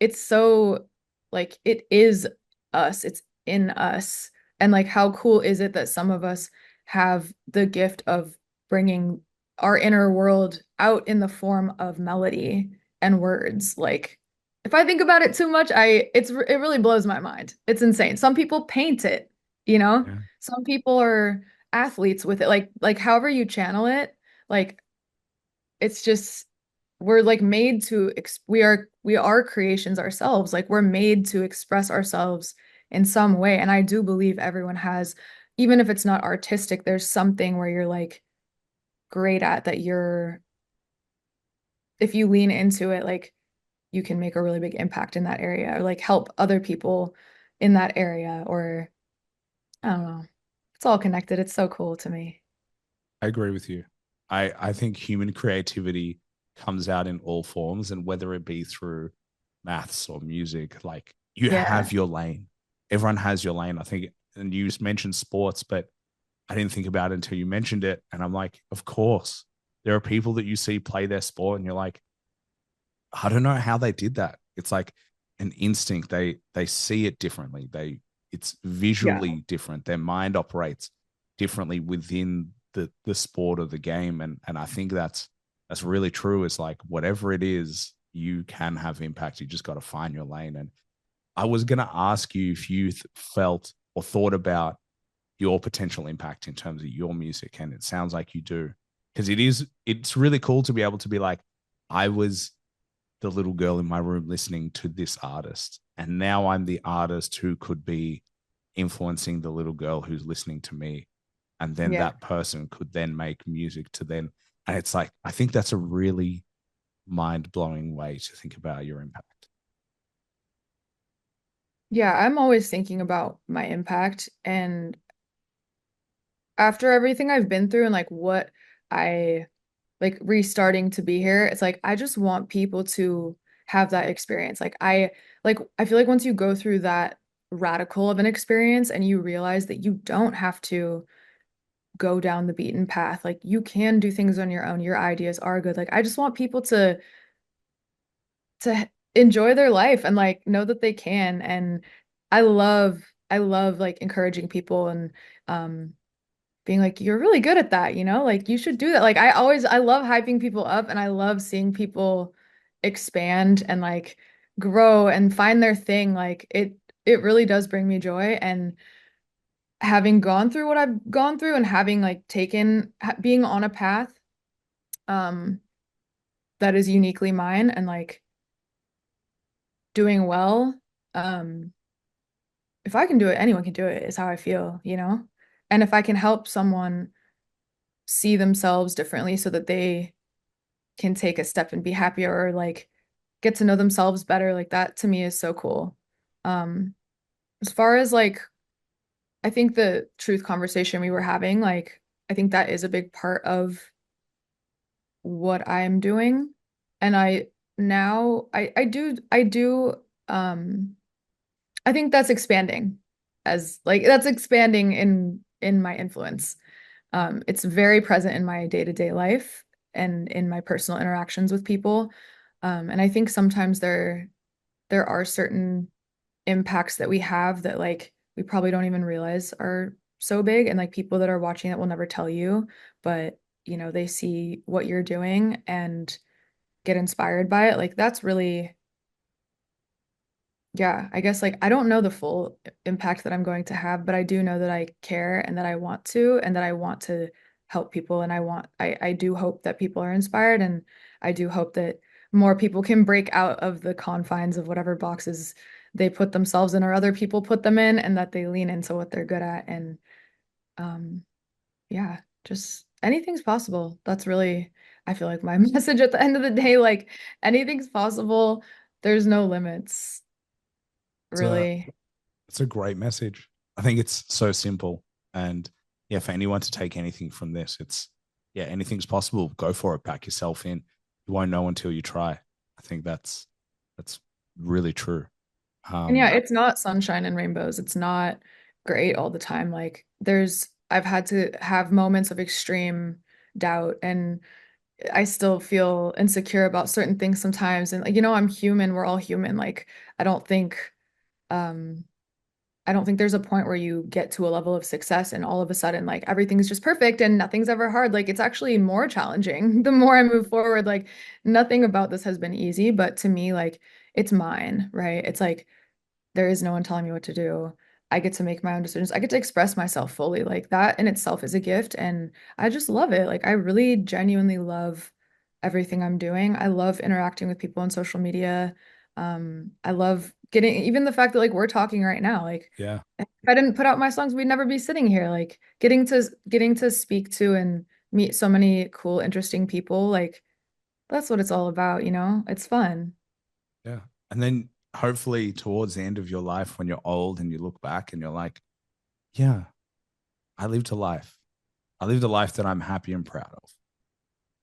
it's so like it is us. It's in us. And like how cool is it that some of us have the gift of bringing our inner world out in the form of melody and words. Like if I think about it too much, it really blows my mind. It's insane. Some people paint it, you know? Yeah. Some people are athletes with it. Like however you channel it, like it's just we're like made to we are creations ourselves. Like we're made to express ourselves in some way. And I do believe everyone has, even if it's not artistic, there's something where you're like great at that you're if you lean into it, like you can make a really big impact in that area or like help other people in that area or I don't know. It's all connected. It's so cool to me. I agree with you. I think human creativity comes out in all forms, and whether it be through maths or music, like you Yeah. have your lane. Everyone has your lane. I think, and you just mentioned sports, but I didn't think about it until you mentioned it. And I'm like, of course, there are people that you see play their sport, and you're like, I don't know how they did that. It's like an instinct. They see it differently. It's Yeah. visually different. Their mind operates differently within the sport of the game. And I think that's really true. It's like whatever it is, you can have impact. You just got to find your lane. And I was gonna ask you if you felt or thought about your potential impact in terms of your music. And it sounds like you do. Because it's really cool to be able to be like, I was the little girl in my room listening to this artist. And now I'm the artist who could be influencing the little girl who's listening to me. And then Yeah. that person could then make music to then. And it's like, I think that's a really mind blowing way to think about your impact. Yeah, I'm always thinking about my impact and after everything I've been through and like what I like restarting to be here, it's like I just want people to have that experience. I feel like once you go through that radical of an experience and you realize that you don't have to go down the beaten path, like you can do things on your own. Your ideas are good. Like I just want people to enjoy their life and like know that they can. And I love like encouraging people and um being like, you're really good at that, you know? Like you should do that. Like I love hyping people up and I love seeing people expand and like grow and find their thing. Like it really does bring me joy. And having gone through what I've gone through and having like being on a path um that is uniquely mine and like doing well, um, if I can do it, anyone can do it, is how I feel, you know? And if I can help someone see themselves differently so that they can take a step and be happier or like get to know themselves better, like that to me is so cool. Um, as far as like, I think the truth conversation we were having, like, I think that is a big part of what I'm doing. And I do, I think that's expanding as like that's expanding in my influence. It's very present in my day-to-day life and in my personal interactions with people. And I think sometimes there are certain impacts that we have that like we probably don't even realize are so big and like people that are watching it will never tell you, but you know, they see what you're doing and get inspired by it. Like that's really yeah, I guess like I don't know the full impact that I'm going to have, but I do know that I care and that I want to and that I want to help people and I do hope that people are inspired and I do hope that more people can break out of the confines of whatever boxes they put themselves in or other people put them in, and that they lean into what they're good at. And um, yeah, just anything's possible. That's really, I feel like my message at the end of the day, like anything's possible. There's no limits, It's a really. it's a great message. I think it's so simple. And yeah, for anyone to take anything from this, it's yeah, anything's possible. Go for it. Back yourself in. You won't know until you try. I think that's really true. And yeah, Um, it's not sunshine and rainbows. It's not great all the time. Like I've had to have moments of extreme doubt, and I still feel insecure about certain things sometimes. And like, I'm human. We're all human. Like I don't think um I don't think there's a point where you get to a level of success and all of a sudden like everything's just perfect and nothing's ever hard. Like it's actually more challenging the more I move forward. Like nothing about this has been easy, but to me, like it's mine, right? It's like there is no one telling me what to do. I get to make my own decisions. I get to express myself fully. Like that in itself is a gift. And I just love it. Like I really genuinely love everything I'm doing. I love interacting with people on social media. I love getting even the fact that like we're talking right now. Like yeah, if I didn't put out my songs, we'd never be sitting here. Like getting to speak to and meet so many cool, interesting people. Like that's what it's all about. It's fun. yeah. And then hopefully towards the end of your life, when you're old and you look back and you're like, yeah, I lived a life. I lived a life that I'm happy and proud of.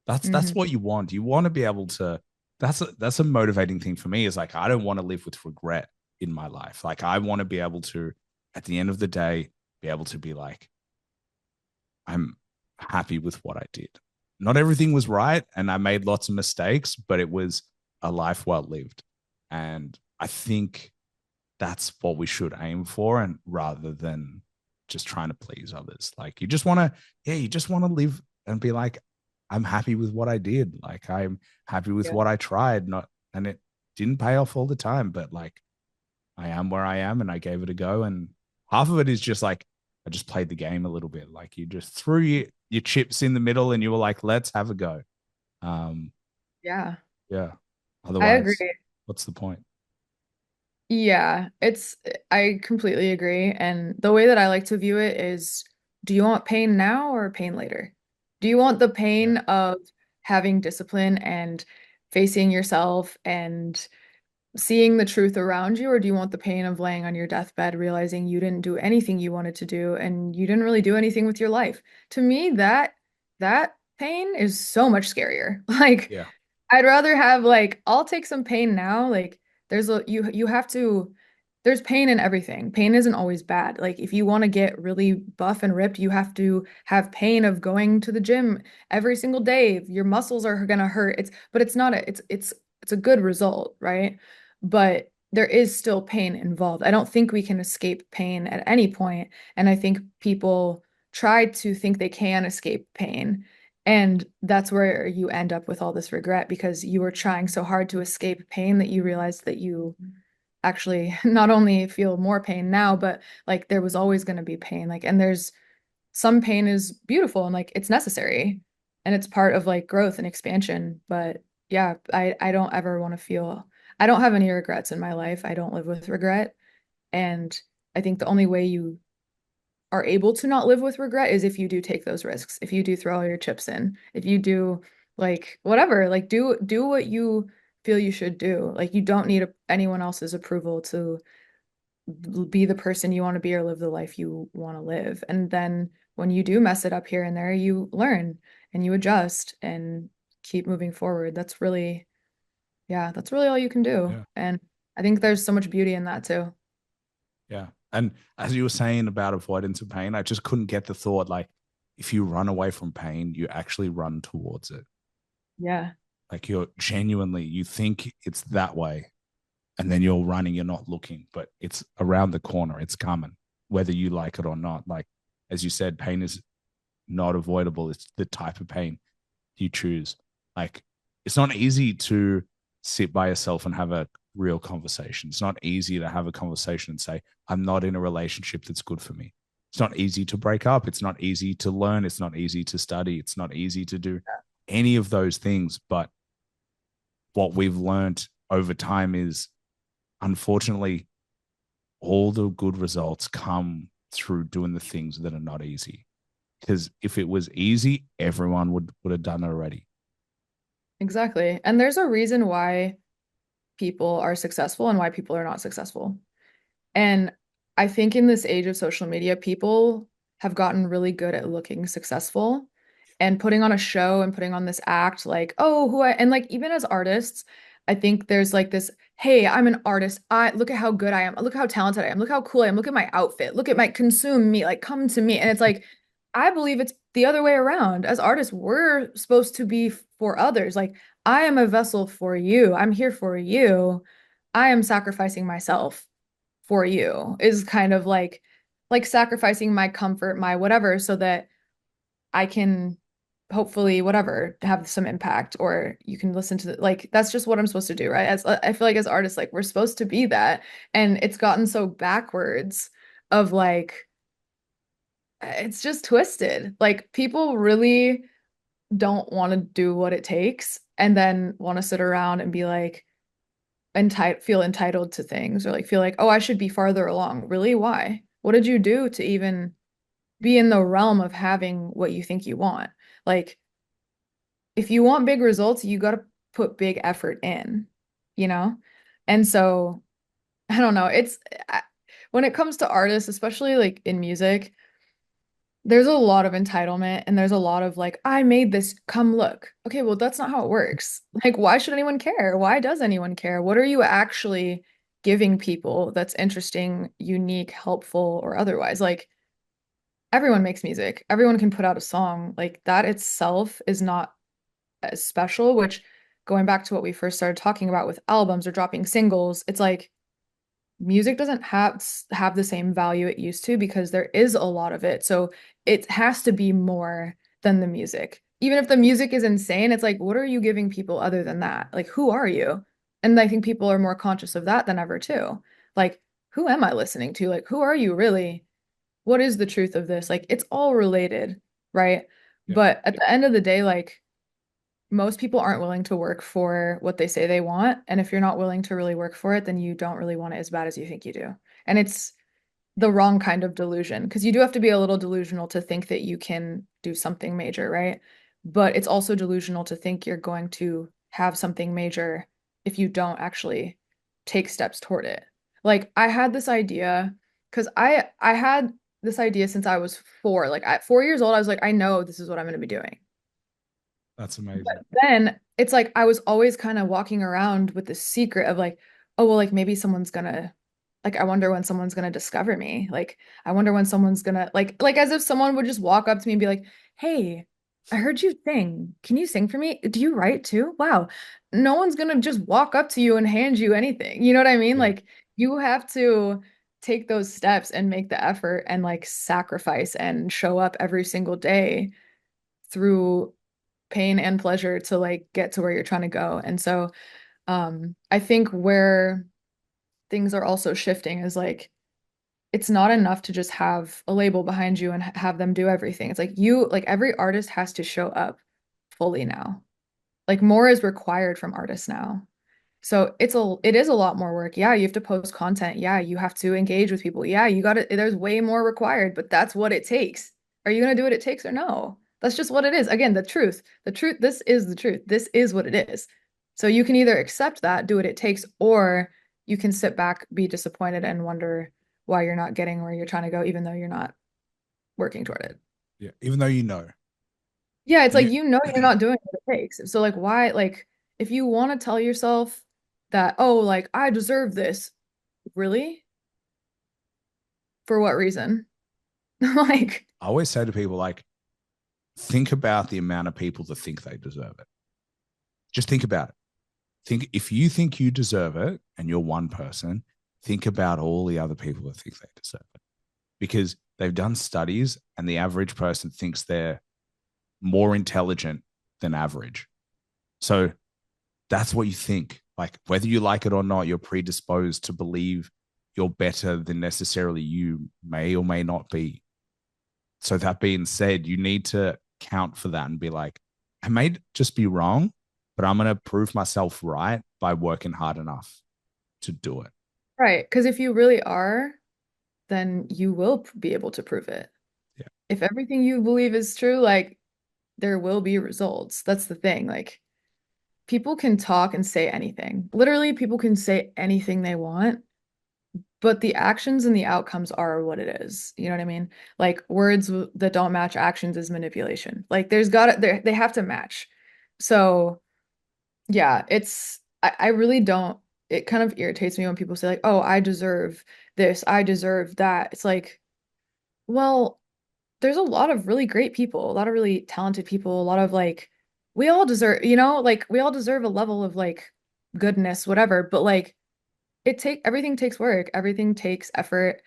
That's Hmm. what you want. You want to be able to. That's a motivating thing for me. Is like I don't want to live with regret in my life. Like I want to be able to, at the end of the day, be able to be like, I'm happy with what I did. Not everything was right, and I made lots of mistakes, but it was a life well lived. And I think that's what we should aim for, and rather than just trying to please others. Like you just want to live and be like, I'm happy with what I did. Like I'm happy with Yeah. what I tried. Not and it didn't pay off all the time, but like I am where I am and I gave it a go. And half of it is just like I just played the game a little bit. Like you just threw your chips in the middle and you were like, let's have a go. Um, Yeah. yeah. I agree. Otherwise, what's the point? Yeah, I completely agree. And the way that I like to view it is, do you want pain now or pain later? Do you want the Yeah. pain of having discipline and facing yourself and seeing the truth around you, or do you want the pain of laying on your deathbed, realizing you didn't do anything you wanted to do and you didn't really do anything with your life? To me, that pain is so much scarier. Like Yeah. I'd rather have like I'll take some pain now. Like you have to there's pain in everything. Pain isn't always bad. Like if you want to get really buff and ripped, you have to have pain of going to the gym every single day. Your muscles are gonna hurt. But it's not a it's a good result, right? But there is still pain involved. I don't think we can escape pain at any point, and I think people try to think they can escape pain. And that's where you end up with all this regret because you were trying so hard to escape pain that you realized that you actually not only feel more pain now, but like there was always going to be pain. Like, and there's some pain is beautiful and like it's necessary and it's part of like growth and expansion. But yeah, I don't ever want to feel, I don't have any regrets in my life. I don't live with regret. And I think the only way you are able to not live with regret is if you do take those risks, if you do throw all your chips in, if you do like whatever, like do what you feel you should do. Like you don't need anyone else's approval to be the person you want to be or live the life you want to live. And then when you do mess it up here and there, you learn and you adjust and keep moving forward. Yeah, that's really all you can do. Yeah. And I think there's so much beauty in that too. Yeah. And as you were saying about avoidance of pain, I just couldn't get the thought like if you run away from pain, you actually run towards it. Yeah. Like you're genuinely, you think it's that way, and then you're running, you're not looking, but it's around the corner, it's coming, whether you like it or not. Like, as you said, pain is not avoidable. It's the type of pain you choose. Like, it's not easy to sit by yourself and have a real conversation. It's not easy to have a conversation and say, I'm not in a relationship that's good for me. It's not easy to break up. It's not easy to learn. It's not easy to study. It's not easy to do any of those things. But what we've learned over time is, unfortunately, all the good results come through doing the things that are not easy. Because if it was easy, everyone would have done it already. Exactly. And there's a reason why people are successful and why people are not successful. And I think in this age of social media, people have gotten really good at looking successful and putting on a show and putting on this act like, oh, and like even as artists, I think there's like this, hey, I'm an artist. I look at how good I am. Look how talented I am. Look how cool I am. Look at my outfit. Look at my consume me, like come to me. And it's like, I believe it's the other way around. As artists, we're supposed to be for others. Like, I am a vessel for you. I'm here for you. I am sacrificing myself for you is kind of like sacrificing my comfort, my whatever, so that I can hopefully whatever have some impact or you can listen to like that's just what I'm supposed to do, right? As I feel like as artists, like we're supposed to be that. And it's gotten so backwards of like it's just twisted. Like people really don't want to do what it takes and then want to sit around and be like feel entitled to things or like feel like, oh, I should be farther along. Really? Why? What did you do to even be in the realm of having what you think you want? Like, if you want big results, you got to put big effort in, you know? And so, I don't know. When it comes to artists, especially like in music, there's a lot of entitlement and there's a lot of like, I made this, come look. Okay, well, that's not how it works. Like, why should anyone care? Why does anyone care? What are you actually giving people that's interesting, unique, helpful, or otherwise? Like, everyone makes music, everyone can put out a song. Like, that itself is not as special, which going back to what we first started talking about with albums or dropping singles, it's like, music doesn't have the same value it used to because there is a lot of it. So it has to be more than the music. Even if the music is insane, it's like, what are you giving people other than that? Like, who are you? And I think people are more conscious of that than ever too. Like, who am I listening to? Like, who are you really? What is the truth of this? Like, it's all related, right? Yeah. But at the end of the day, like, most people aren't willing to work for what they say they want. And if you're not willing to really work for it, then you don't really want it as bad as you think you do. And it's the wrong kind of delusion because you do have to be a little delusional to think that you can do something major, right? But it's also delusional to think you're going to have something major if you don't actually take steps toward it. Like I had this idea because I had this idea since I was four. Like at 4 years old, I was like, I know this is what I'm going to be doing. That's But amazing. then it's like I was always kind of walking around with this secret of like, oh, well, like maybe someone's gonna, like, I wonder when someone's gonna discover me. Like, I wonder when someone's gonna, like as if someone would just walk up to me and be like, hey, I heard you sing. Can you sing for me? Do you write too? Wow. No one's gonna just walk up to you and hand you anything. You know what I mean? Yeah. Like, you have to take those steps and make the effort and like sacrifice and show up every single day through pain and pleasure to like get to where you're trying to go. And so I think where things are also shifting is like it's not enough to just have a label behind you and have them do everything. It's like you like every artist has to show up fully now. Like more is required from artists now. So it is a lot more work. Yeah, you have to post content. Yeah, you have to engage with people. Yeah, you got to there's way more required, but that's what it takes. Are you going to do what it takes or no? That's just what it is. Again, the truth. The truth, this is the truth. This is what it is. So you can either accept that, do what it takes, or you can sit back, be disappointed and wonder why you're not getting where you're trying to go even though you're not working toward it. Yeah. Even though you know. Yeah, it's And like you you know you're not doing what it takes. So like why like if you want to tell yourself that oh like I deserve this, really? For what reason? Like I always say to people, like, think about the amount of people that think they deserve it. Just think about it. Think if you think you deserve it and you're one person, think about all the other people that think they deserve it. Because they've done studies and the average person thinks they're more intelligent than average. So that's what you think. Like whether you like it or not, you're predisposed to believe you're better than necessarily you may or may not be. So that being said, you need to count for that and be like, I may just be wrong, but I'm going to prove myself right by working hard enough to do it. Right. Because if you really are, then you will be able to prove it. Yeah. If everything you believe is true, like there will be results. That's the thing. Like people can talk and say anything. Literally, people can say anything they want, but the actions and the outcomes are what it is. You know what I mean? Like that don't match actions is manipulation. Like there's got to, they have to match. So yeah, I really don't, it kind of irritates me when people say like, oh, I deserve this, I deserve that. It's like, well, there's a lot of really great people, a lot of really talented people, a lot of like, we all deserve, like we all deserve a level of like goodness, whatever. But like, everything takes work, everything takes effort.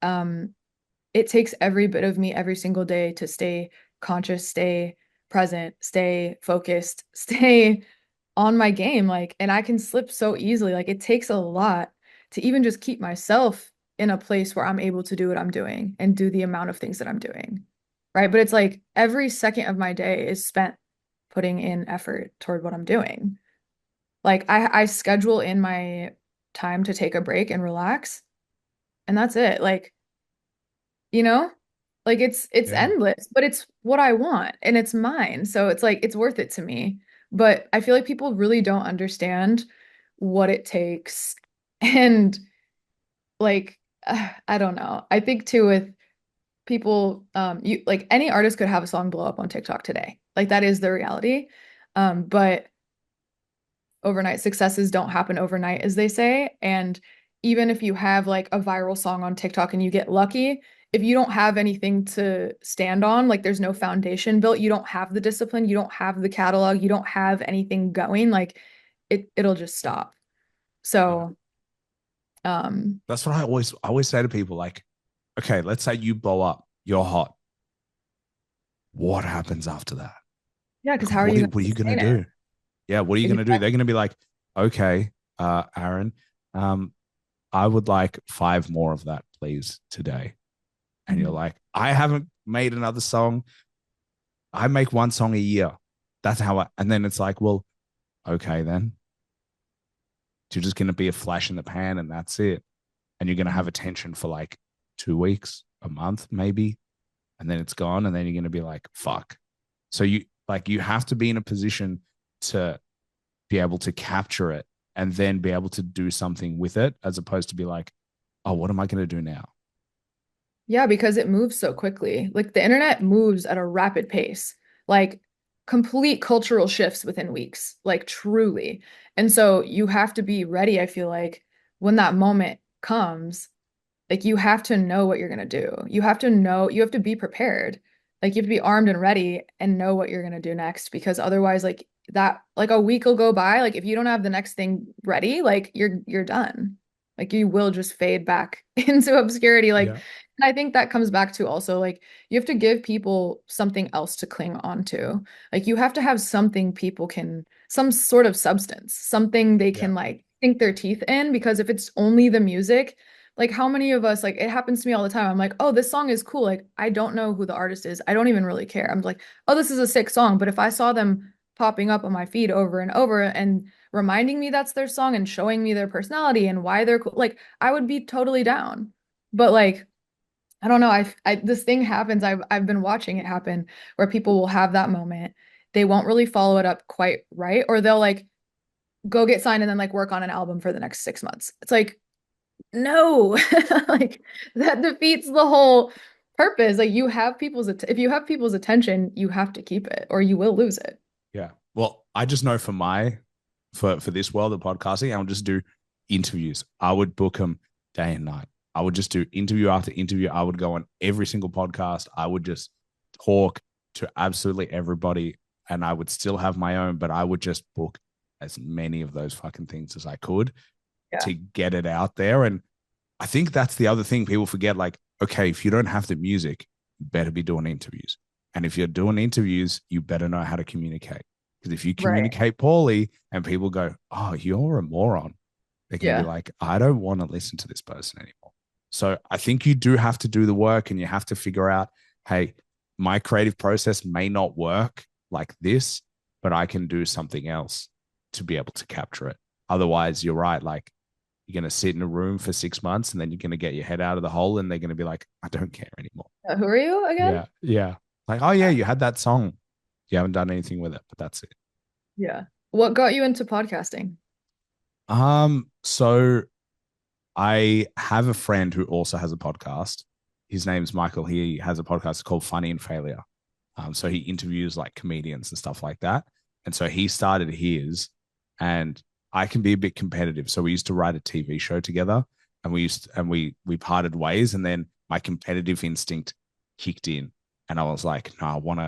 Um, it takes every bit of me every single day to stay conscious, stay present, stay focused, stay on my game. Like, and I can slip so easily. Like, it takes a lot to even just keep myself in a place where I'm able to do what I'm doing and do the amount of things that I'm doing. Right. But it's like every second of my day is spent putting in effort toward what I'm doing. Like, I schedule in my time to take a break and relax, and that's it. Like, you know? Like it's Yeah. endless, but it's what I want and it's mine. So it's like it's worth it to me. But I feel like people really don't understand what it takes. And like I don't know. I think too with people you like any artist could have a song blow up on TikTok today. Like that is the reality. But overnight successes don't happen overnight, as they say. And even if you have like a viral song on TikTok and you get lucky, if you don't have anything to stand on, like there's no foundation built, you don't have the discipline, you don't have the catalog, you don't have anything going, like it'll just stop. Yeah. So, um, That's what I always say to people like, okay, let's say you blow up, you're hot. What happens after that? yeah, because Like, how are you going what are to you going to sustain it? do? Yeah, what are you going to do? They're going to be like, okay, Aaron, um, I would like 5 more of that, please, today. And you're Mhm. like, I haven't made another song. I make one song a year. That's how and then it's like, well, okay, then you're just going to be a flash in the pan and that's it. And you're going to have attention for like 2 weeks, a month, maybe. And then it's gone. And then you're going to be like, fuck. So you have to be in a position to be able to capture it and then be able to do something with it as opposed to be like, oh, what am I going to do now? Yeah, because it moves so quickly. Like the internet moves at a rapid pace, like complete cultural shifts within weeks, like truly. And so you have to be ready, I feel like, when that moment comes, like you have to know what you're going to do. You have to know, you have to be prepared. Like you have to be armed and ready and know what you're going to do next because otherwise like a week will go by, like if you don't have the next thing ready, like you're done. Like you will just fade back into obscurity. Like, Yeah. and I think that comes back to also like you have to give people something else to cling on to. Like you have to have something people can, some sort of substance, something they Yeah. can like sink their teeth in because if it's only the music, like how many of us, like it happens to me all the time. I'm like, oh, this song is cool. Like I don't know who the artist is. I don't even really care. I'm like, oh, this is a sick song. But if I saw them popping up on my feed over and over and reminding me that's their song and showing me their personality and why they're cool, like I would be totally down. But like I don't know. I this thing happens. I've been watching it happen where people will have that moment. They won't really follow it up quite right, or they'll like go get signed and then like work on an album for the next 6 months. It's like, no, like that defeats the whole purpose. Like you have if you have people's attention, you have to keep it or you will lose it. Yeah. Well, I just know for this world of podcasting, I would just do interviews. I would book them day and night. I would just do interview after interview. I would go on every single podcast. I would just talk to absolutely everybody and I would still have my own, but I would just book as many of those fucking things as I could Yeah. to get it out there. And I think that's the other thing people forget. Like, okay, if you don't have the music, you better be doing interviews. And if you're doing interviews, you better know how to communicate. Because if you Right. communicate poorly and people go, oh, you're a moron, they're going to be Yeah. like, I don't want to listen to this person anymore. So I think you do have to do the work and you have to figure out, hey, my creative process may not work like this, but I can do something else. to be able to capture it. Otherwise, you're right. Like you're going to sit in a room for 6 months and then you're going to get your head out of the hole and they're going to be like, I don't care anymore. Who are you again? Yeah. Yeah. Like, oh, yeah, you had that song. You haven't done anything with it, but that's it. Yeah. What got you into podcasting? So I have a friend who also has a podcast. His name's Michael. He has a podcast called Funny and Failure. So he interviews like comedians and stuff like that. And so he started his, and I can be a bit competitive. So we used to write a TV show together, and we parted ways. And then my competitive instinct kicked in, and I was like, no, I want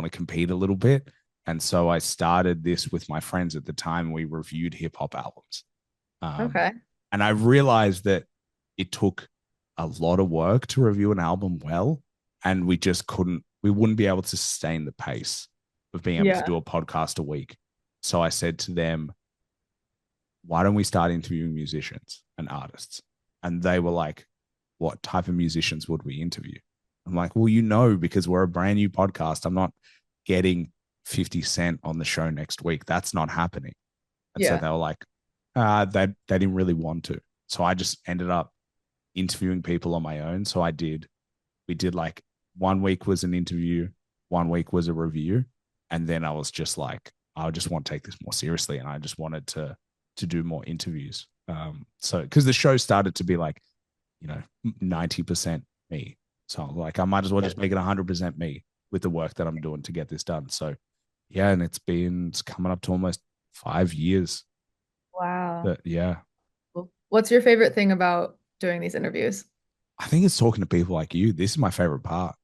to compete a little bit. And so I started this with my friends at the time. We reviewed hip hop albums. Um, Okay. and I realized that it took a lot of work to review an album well, and we wouldn't be able to sustain the pace of being able to Yeah. do a podcast a week. So I said to them, why don't we start interviewing musicians and artists? And they were like, what type of musicians would we interview? I'm like, well, because we're a brand new podcast. I'm not getting 50 Cent on the show next week. That's not happening. And so Yeah. they were like, they didn't really want to. So I just ended up interviewing people on my own. So we did like 1 week was an interview, 1 week was a review. And then I was just like, I just want to take this more seriously. And I just wanted to do more interviews. So because the show started to be like, 90% me. So I'm like, I might as well just make it 100% me with the work that I'm doing to get this done. So yeah, and it's coming up to almost 5 years. Wow. But yeah, Cool. What's your favorite thing about doing these interviews? I think it's talking to people like you. This is my favorite part.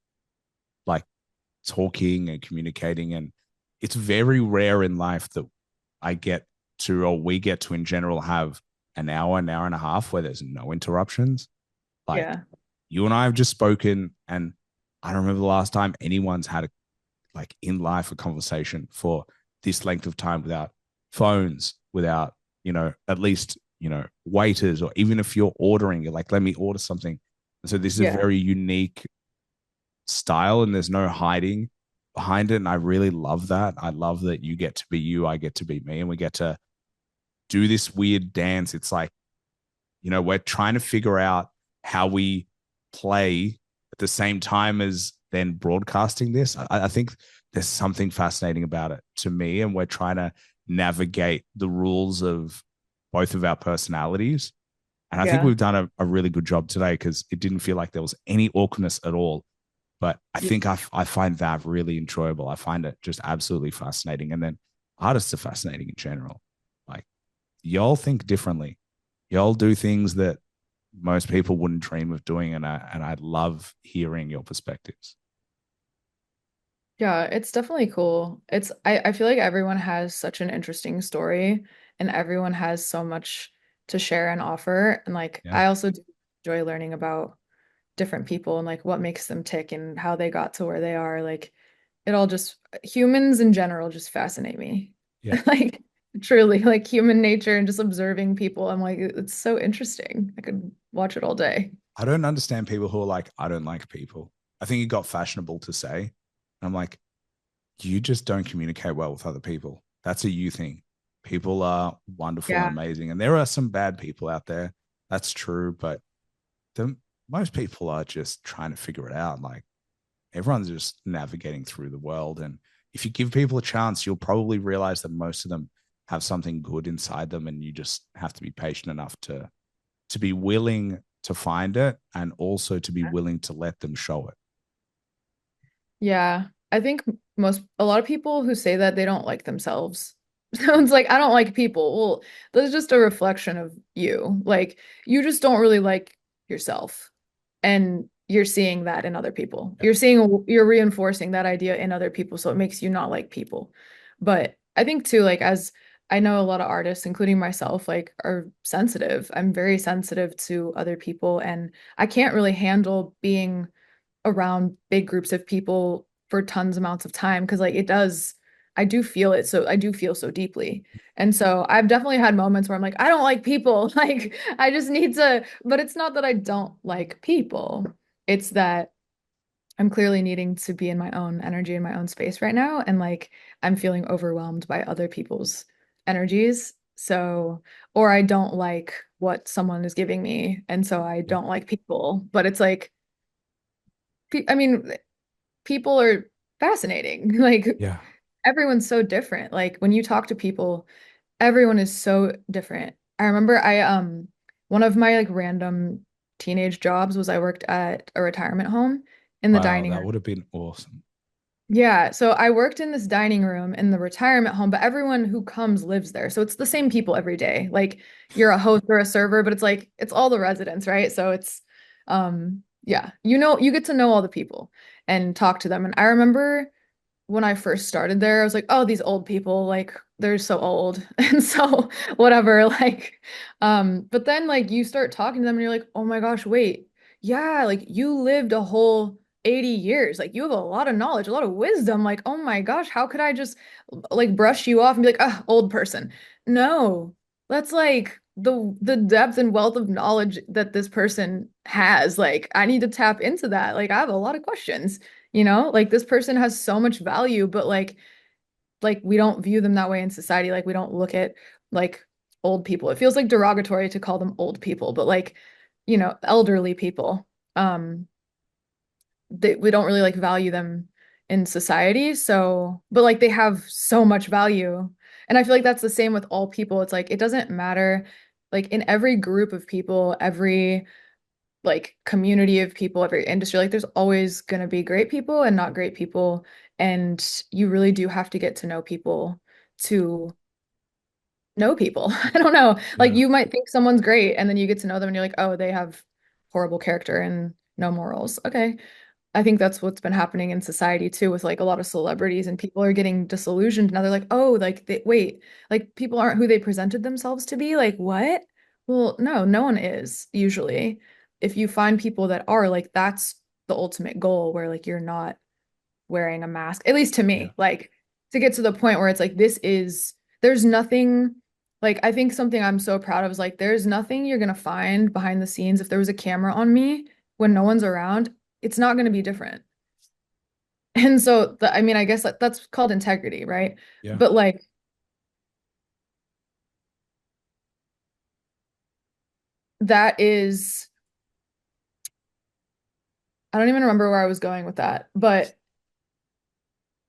Like talking and communicating. And it's very rare in life that I get to, or we get to in general, have an hour and a half where there's no interruptions. Like Yeah. you and I have just spoken, and I don't remember the last time anyone's had like in life a conversation for this length of time without phones, without, at least, waiters, or even if you're ordering, you're like, let me order something. And so this is a Yeah. very unique style and there's no hiding behind it. And I really love that. I love that you get to be you, I get to be me, and we get to do this weird dance. It's like, we're trying to figure out how we play at the same time as then broadcasting this. I think there's something fascinating about it to me, and we're trying to navigate the rules of both of our personalities. And I think Yeah. we've done a really good job today because it didn't feel like there was any awkwardness at all. But I Yeah. think I find that really enjoyable. I find it just absolutely fascinating. And then artists are fascinating in general. Like y'all think differently. Y'all do things that most people wouldn't dream of doing. And I love hearing your perspectives. Yeah, it's definitely cool. I feel like everyone has such an interesting story and everyone has so much to share and offer. And like Yeah. I also do enjoy learning about different people and like what makes them tick and how they got to where they are. Like it all just humans in general just fascinate me. Yeah. Like truly, like human nature and just observing people. I'm like, it's so interesting. I could watch it all day. I don't understand people who are like, I don't like people. I think it got fashionable to say. And I'm like, you just don't communicate well with other people. That's a you thing. People are wonderful and Yeah. amazing. And there are some bad people out there. That's true. But the, most people are just trying to figure it out. Like everyone's just navigating through the world. And if you give people a chance, you'll probably realize that most of them have something good inside them. And you just have to be patient enough to be willing to find it and also to be willing to let them show it. Yeah, I think a lot of people who say that they don't like themselves. So it's like, I don't like people. Well, that's just a reflection of you. Like, you just don't really like yourself. And you're seeing that in other people. Yep. You're reinforcing that idea in other people. So it makes you not like people. But I think too, like, as I know a lot of artists, including myself, like, are sensitive. I'm very sensitive to other people. And I can't really handle being around big groups of people for tons amounts of time because like it does I do feel it so I do feel so deeply. And so I've definitely had moments where I'm like I don't like people like I just need to but it's not that I don't like people. It's that I'm clearly needing to be in my own energy in my own space right now and like I'm feeling overwhelmed by other people's energies. So, or I don't like what someone is giving me. And so I Yeah. don't like people. But it's like, I mean, people are fascinating. Like Yeah. everyone's so different. Like when you talk to people, everyone is so different. I remember one of my like random teenage jobs was I worked at a retirement home in the Wow, dining that room. would have been awesome. Yeah, so I worked in this dining room in the retirement home, but everyone who comes lives there. So it's the same people every day. Like you're a host or a server, but it's like it's all the residents, right? So it's yeah, you get to know all the people and talk to them. And I remember when I first started there, I was like, oh, these old people, like they're so old. And so whatever, like but then like you start talking to them and you're like, oh my gosh, wait. Yeah, like you lived a whole 80 years. Like you have a lot of knowledge, a lot of wisdom. Like, oh my gosh, how could I just like brush you off and be like, ah, old person? No. That's like the depth and wealth of knowledge that this person has. Like I need to tap into that. Like I have a lot of questions. Like this person has so much value, but like we don't view them that way in society. Like we don't look at like old people. It feels like derogatory to call them old people, but like, elderly people. Um, we don't really like value them in society. So, but like they have so much value. And I feel like that's the same with all people. It's like it doesn't matter like in every group of people, every like community of people, every industry, like there's always going to be great people and not great people. And you really do have to get to know people to know people. I don't know. Like Yeah. you might think someone's great and then you get to know them and you're like, oh, they have horrible character and no morals. Okay. I think that's what's been happening in society too, with like a lot of celebrities and people are getting disillusioned. Now they're like, oh, like wait, like people aren't who they presented themselves to be. Like what? Well, no, no one is usually. If you find people that are like, that's the ultimate goal where like you're not wearing a mask, at least to Yeah. me, like to get to the point where it's like, there's nothing, like, I think something I'm so proud of is like, there's nothing you're going to find behind the scenes. If there was a camera on me when no one's around, it's not going to be different. And so, I mean, I guess that's called integrity, right? Yeah. But like, that is, I don't even remember where I was going with that, but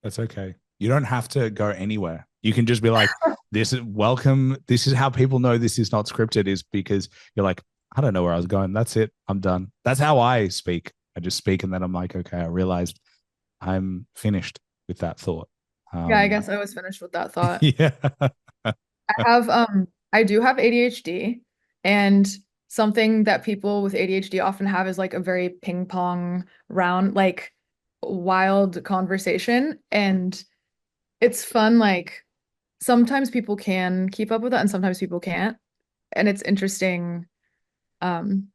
That's okay. You don't have to go anywhere. You can just be like, this is welcome. This is how people know this is not scripted, is because you're like, I don't know where I was going. That's it. I'm done. That's how I speak. I just speak and then I'm like, okay, I realized I'm finished with that thought. yeah, I Um, guess I was finished with that thought. yeah. I do have ADHD, and something that people with ADHD often have is like a very ping pong round, like wild conversation. And it's fun, like sometimes people can keep up with that and sometimes people can't. And it's interesting. Um,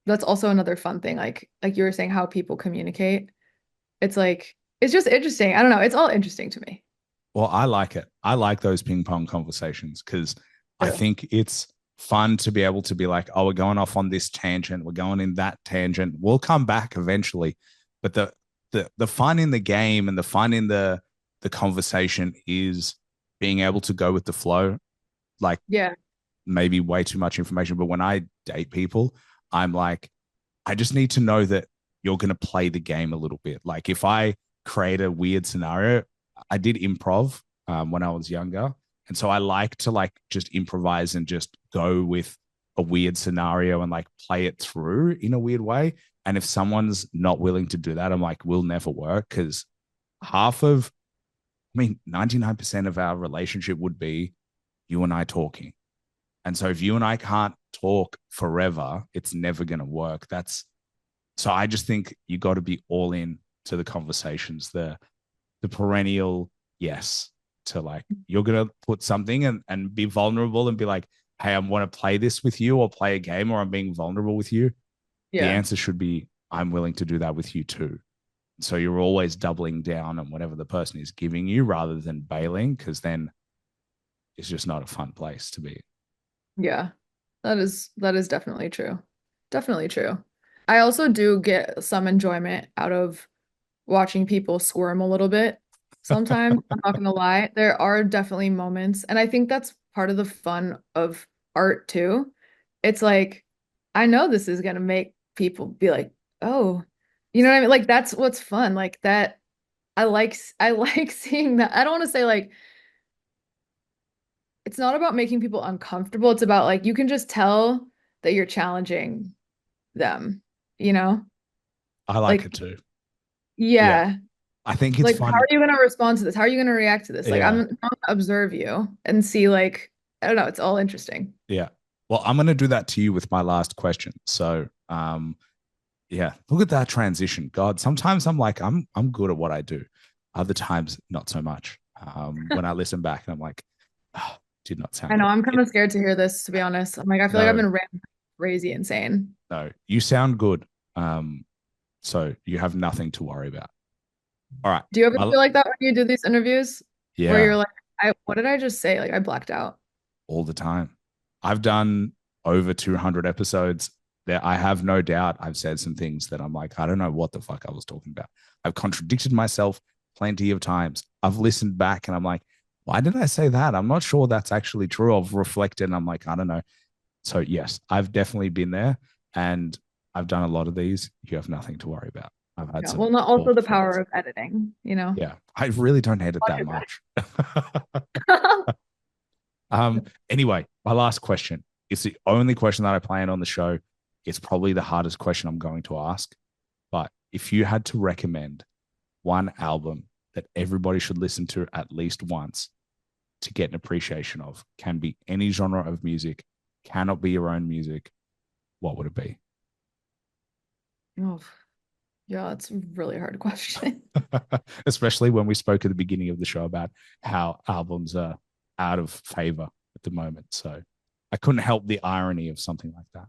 that's also another fun thing, like you were saying, how people communicate. It's like it's just interesting. I don't know, it's all interesting to me. Well, I like it. I like those ping pong conversations because I Too. think it's fun to be able to be like, oh, we're going off on this tangent, we're going in that tangent. We'll come back eventually, but the fun in the game and the fun in the conversation is being able to go with the flow. Like Yeah. maybe way too much information, but when I date people, I'm like, I just need to know that you're going to play the game a little bit. Like if I create a weird scenario, I did improv when I was younger. And so I like to like just improvise and just go with a weird scenario and like play it through in a weird way. And if someone's not willing to do that, I'm like, we'll never work because half of, I mean, 99% of our relationship would be you and I talking. And so if you and I can't talk forever, it's never going to work. That's so I just think you got to be all in to the conversations, the perennial yes to like you're gonna put something and be vulnerable and be like, hey, I want to play this with you or play a game or I'm being vulnerable with you. The Yeah. answer should be I'm willing to do that with you too. So you're always doubling down on whatever the person is giving you rather than bailing, because then it's just not a fun place to be. Yeah. That is definitely true. Definitely true. I also do get some enjoyment out of watching people squirm a little bit. Sometimes, I'm not gonna lie, there are definitely moments, and I think that's part of the fun of art too. It's like, I know this is gonna make people be like, oh, you know what I mean? Like that's what's fun. Like that I like seeing that. I don't want to say like it's not about making people uncomfortable. It's about like you can just tell that you're challenging them, you know? I like Like, it too. Yeah. yeah. I think it's Like, how are fun. you going to respond to this? How are you going to react to this? Like, Yeah. I'm gonna observe you and see, like, I don't know, it's all interesting. Yeah. Well, I'm going to do that to you with my last question. So, yeah, look at that transition. God, sometimes I'm like, I'm good at what I do. Other times, not so much. When I listen back and I'm like, oh, did not sound I know, good. I'm kind of scared to hear this, to be honest. I'm like, I feel like I've No, been rambling crazy insane. no, you sound good. Um, so you have nothing to worry about. All right. Do you ever My, feel like that when you do these interviews where yeah, you're like, what did I just say? Like, I blacked out. all the time. I've done over 200 episodes. There, I have no doubt I've said some things that I'm like, I don't know what the fuck I was talking about. I've contradicted myself plenty of times. I've listened back and I'm like, why did I say that? I'm not sure that's actually true. I've reflected and I'm like, I don't know. So, yes, I've definitely been there and I've done a lot of these. You have nothing to worry about. I've had Yeah. Well, some not poor also the power performance. of editing, you know? Yeah, I really don't hate it Watch that it back. much. Anyway, my last question. It's the only question that I plan on the show. It's probably the hardest question I'm going to ask. But if you had to recommend one album that everybody should listen to at least once to get an appreciation of, can be any genre of music, cannot be your own music, what would it be? Oh, yeah, it's a really hard question. Especially when we spoke at the beginning of the show about how albums are out of favor at the moment. So I couldn't help the irony of something like that.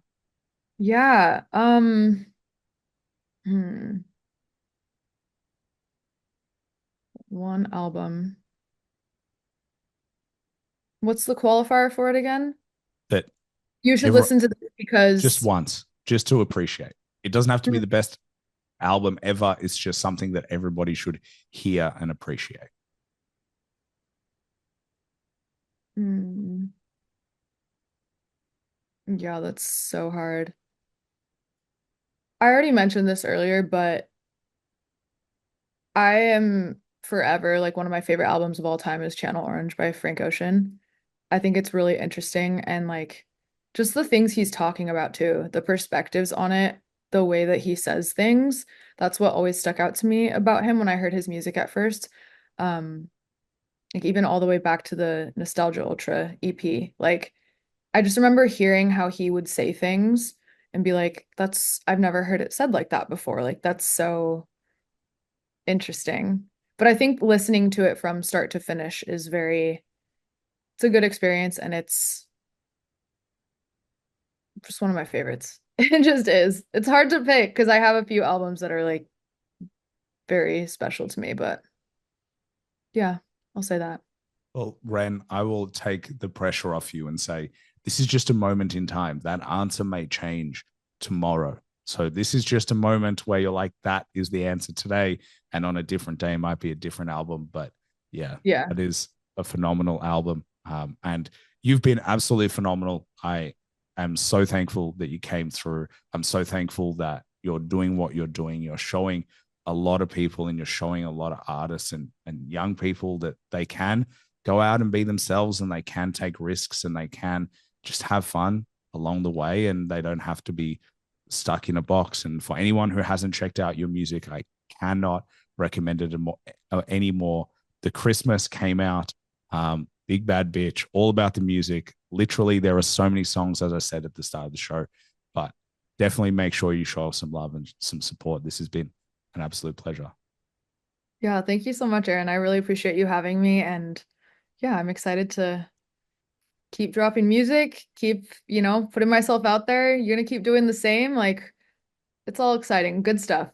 Yeah. Hmm. One album. What's the qualifier for it again? That You should every, listen to this just because once, just to appreciate. It doesn't have to be the best album ever. It's just something that everybody should hear and appreciate. Hmm, yeah, that's so hard. I already mentioned this earlier, but I am forever like one of my favorite albums of all time is Channel Orange by Frank Ocean. I think it's really interesting and like just the things he's talking about too, the perspectives on it, the way that he says things. That's what always stuck out to me about him when I heard his music at first. Um, like even all the way back to the Nostalgia Ultra EP. Like I just remember hearing how he would say things and be like, I've never heard it said like that before. Like that's so interesting. But I think listening to it from start to finish is it's a good experience and it's just one of my favorites. It just is. It's hard to pick because I have a few albums that are like very special to me, but yeah, I'll say that. Well, Ren, I will take the pressure off you and say this is just a moment in time. That answer may change tomorrow. So this is just a moment where you're like, that is the answer today. And on a different day, it might be a different album. But yeah, Yeah. that is a phenomenal album. And you've been absolutely phenomenal. I am so thankful that you came through. I'm so thankful that you're doing what you're doing. You're showing a lot of people and you're showing a lot of artists and young people that they can go out and be themselves and they can take risks and they can just have fun along the way and they don't have to be stuck in a box. And for anyone who hasn't checked out your music, I cannot recommend it anymore. The Christmas came out, Big Bad Bitch, all about the music. Literally, there are so many songs, as I said at the start of the show, but definitely make sure you show some love and some support. This has been an absolute pleasure. Yeah, thank you so much, Aaron. I really appreciate you having me and yeah, I'm excited to keep dropping music, keep, putting myself out there. You're gonna keep doing the same. Like, it's all exciting. Good stuff.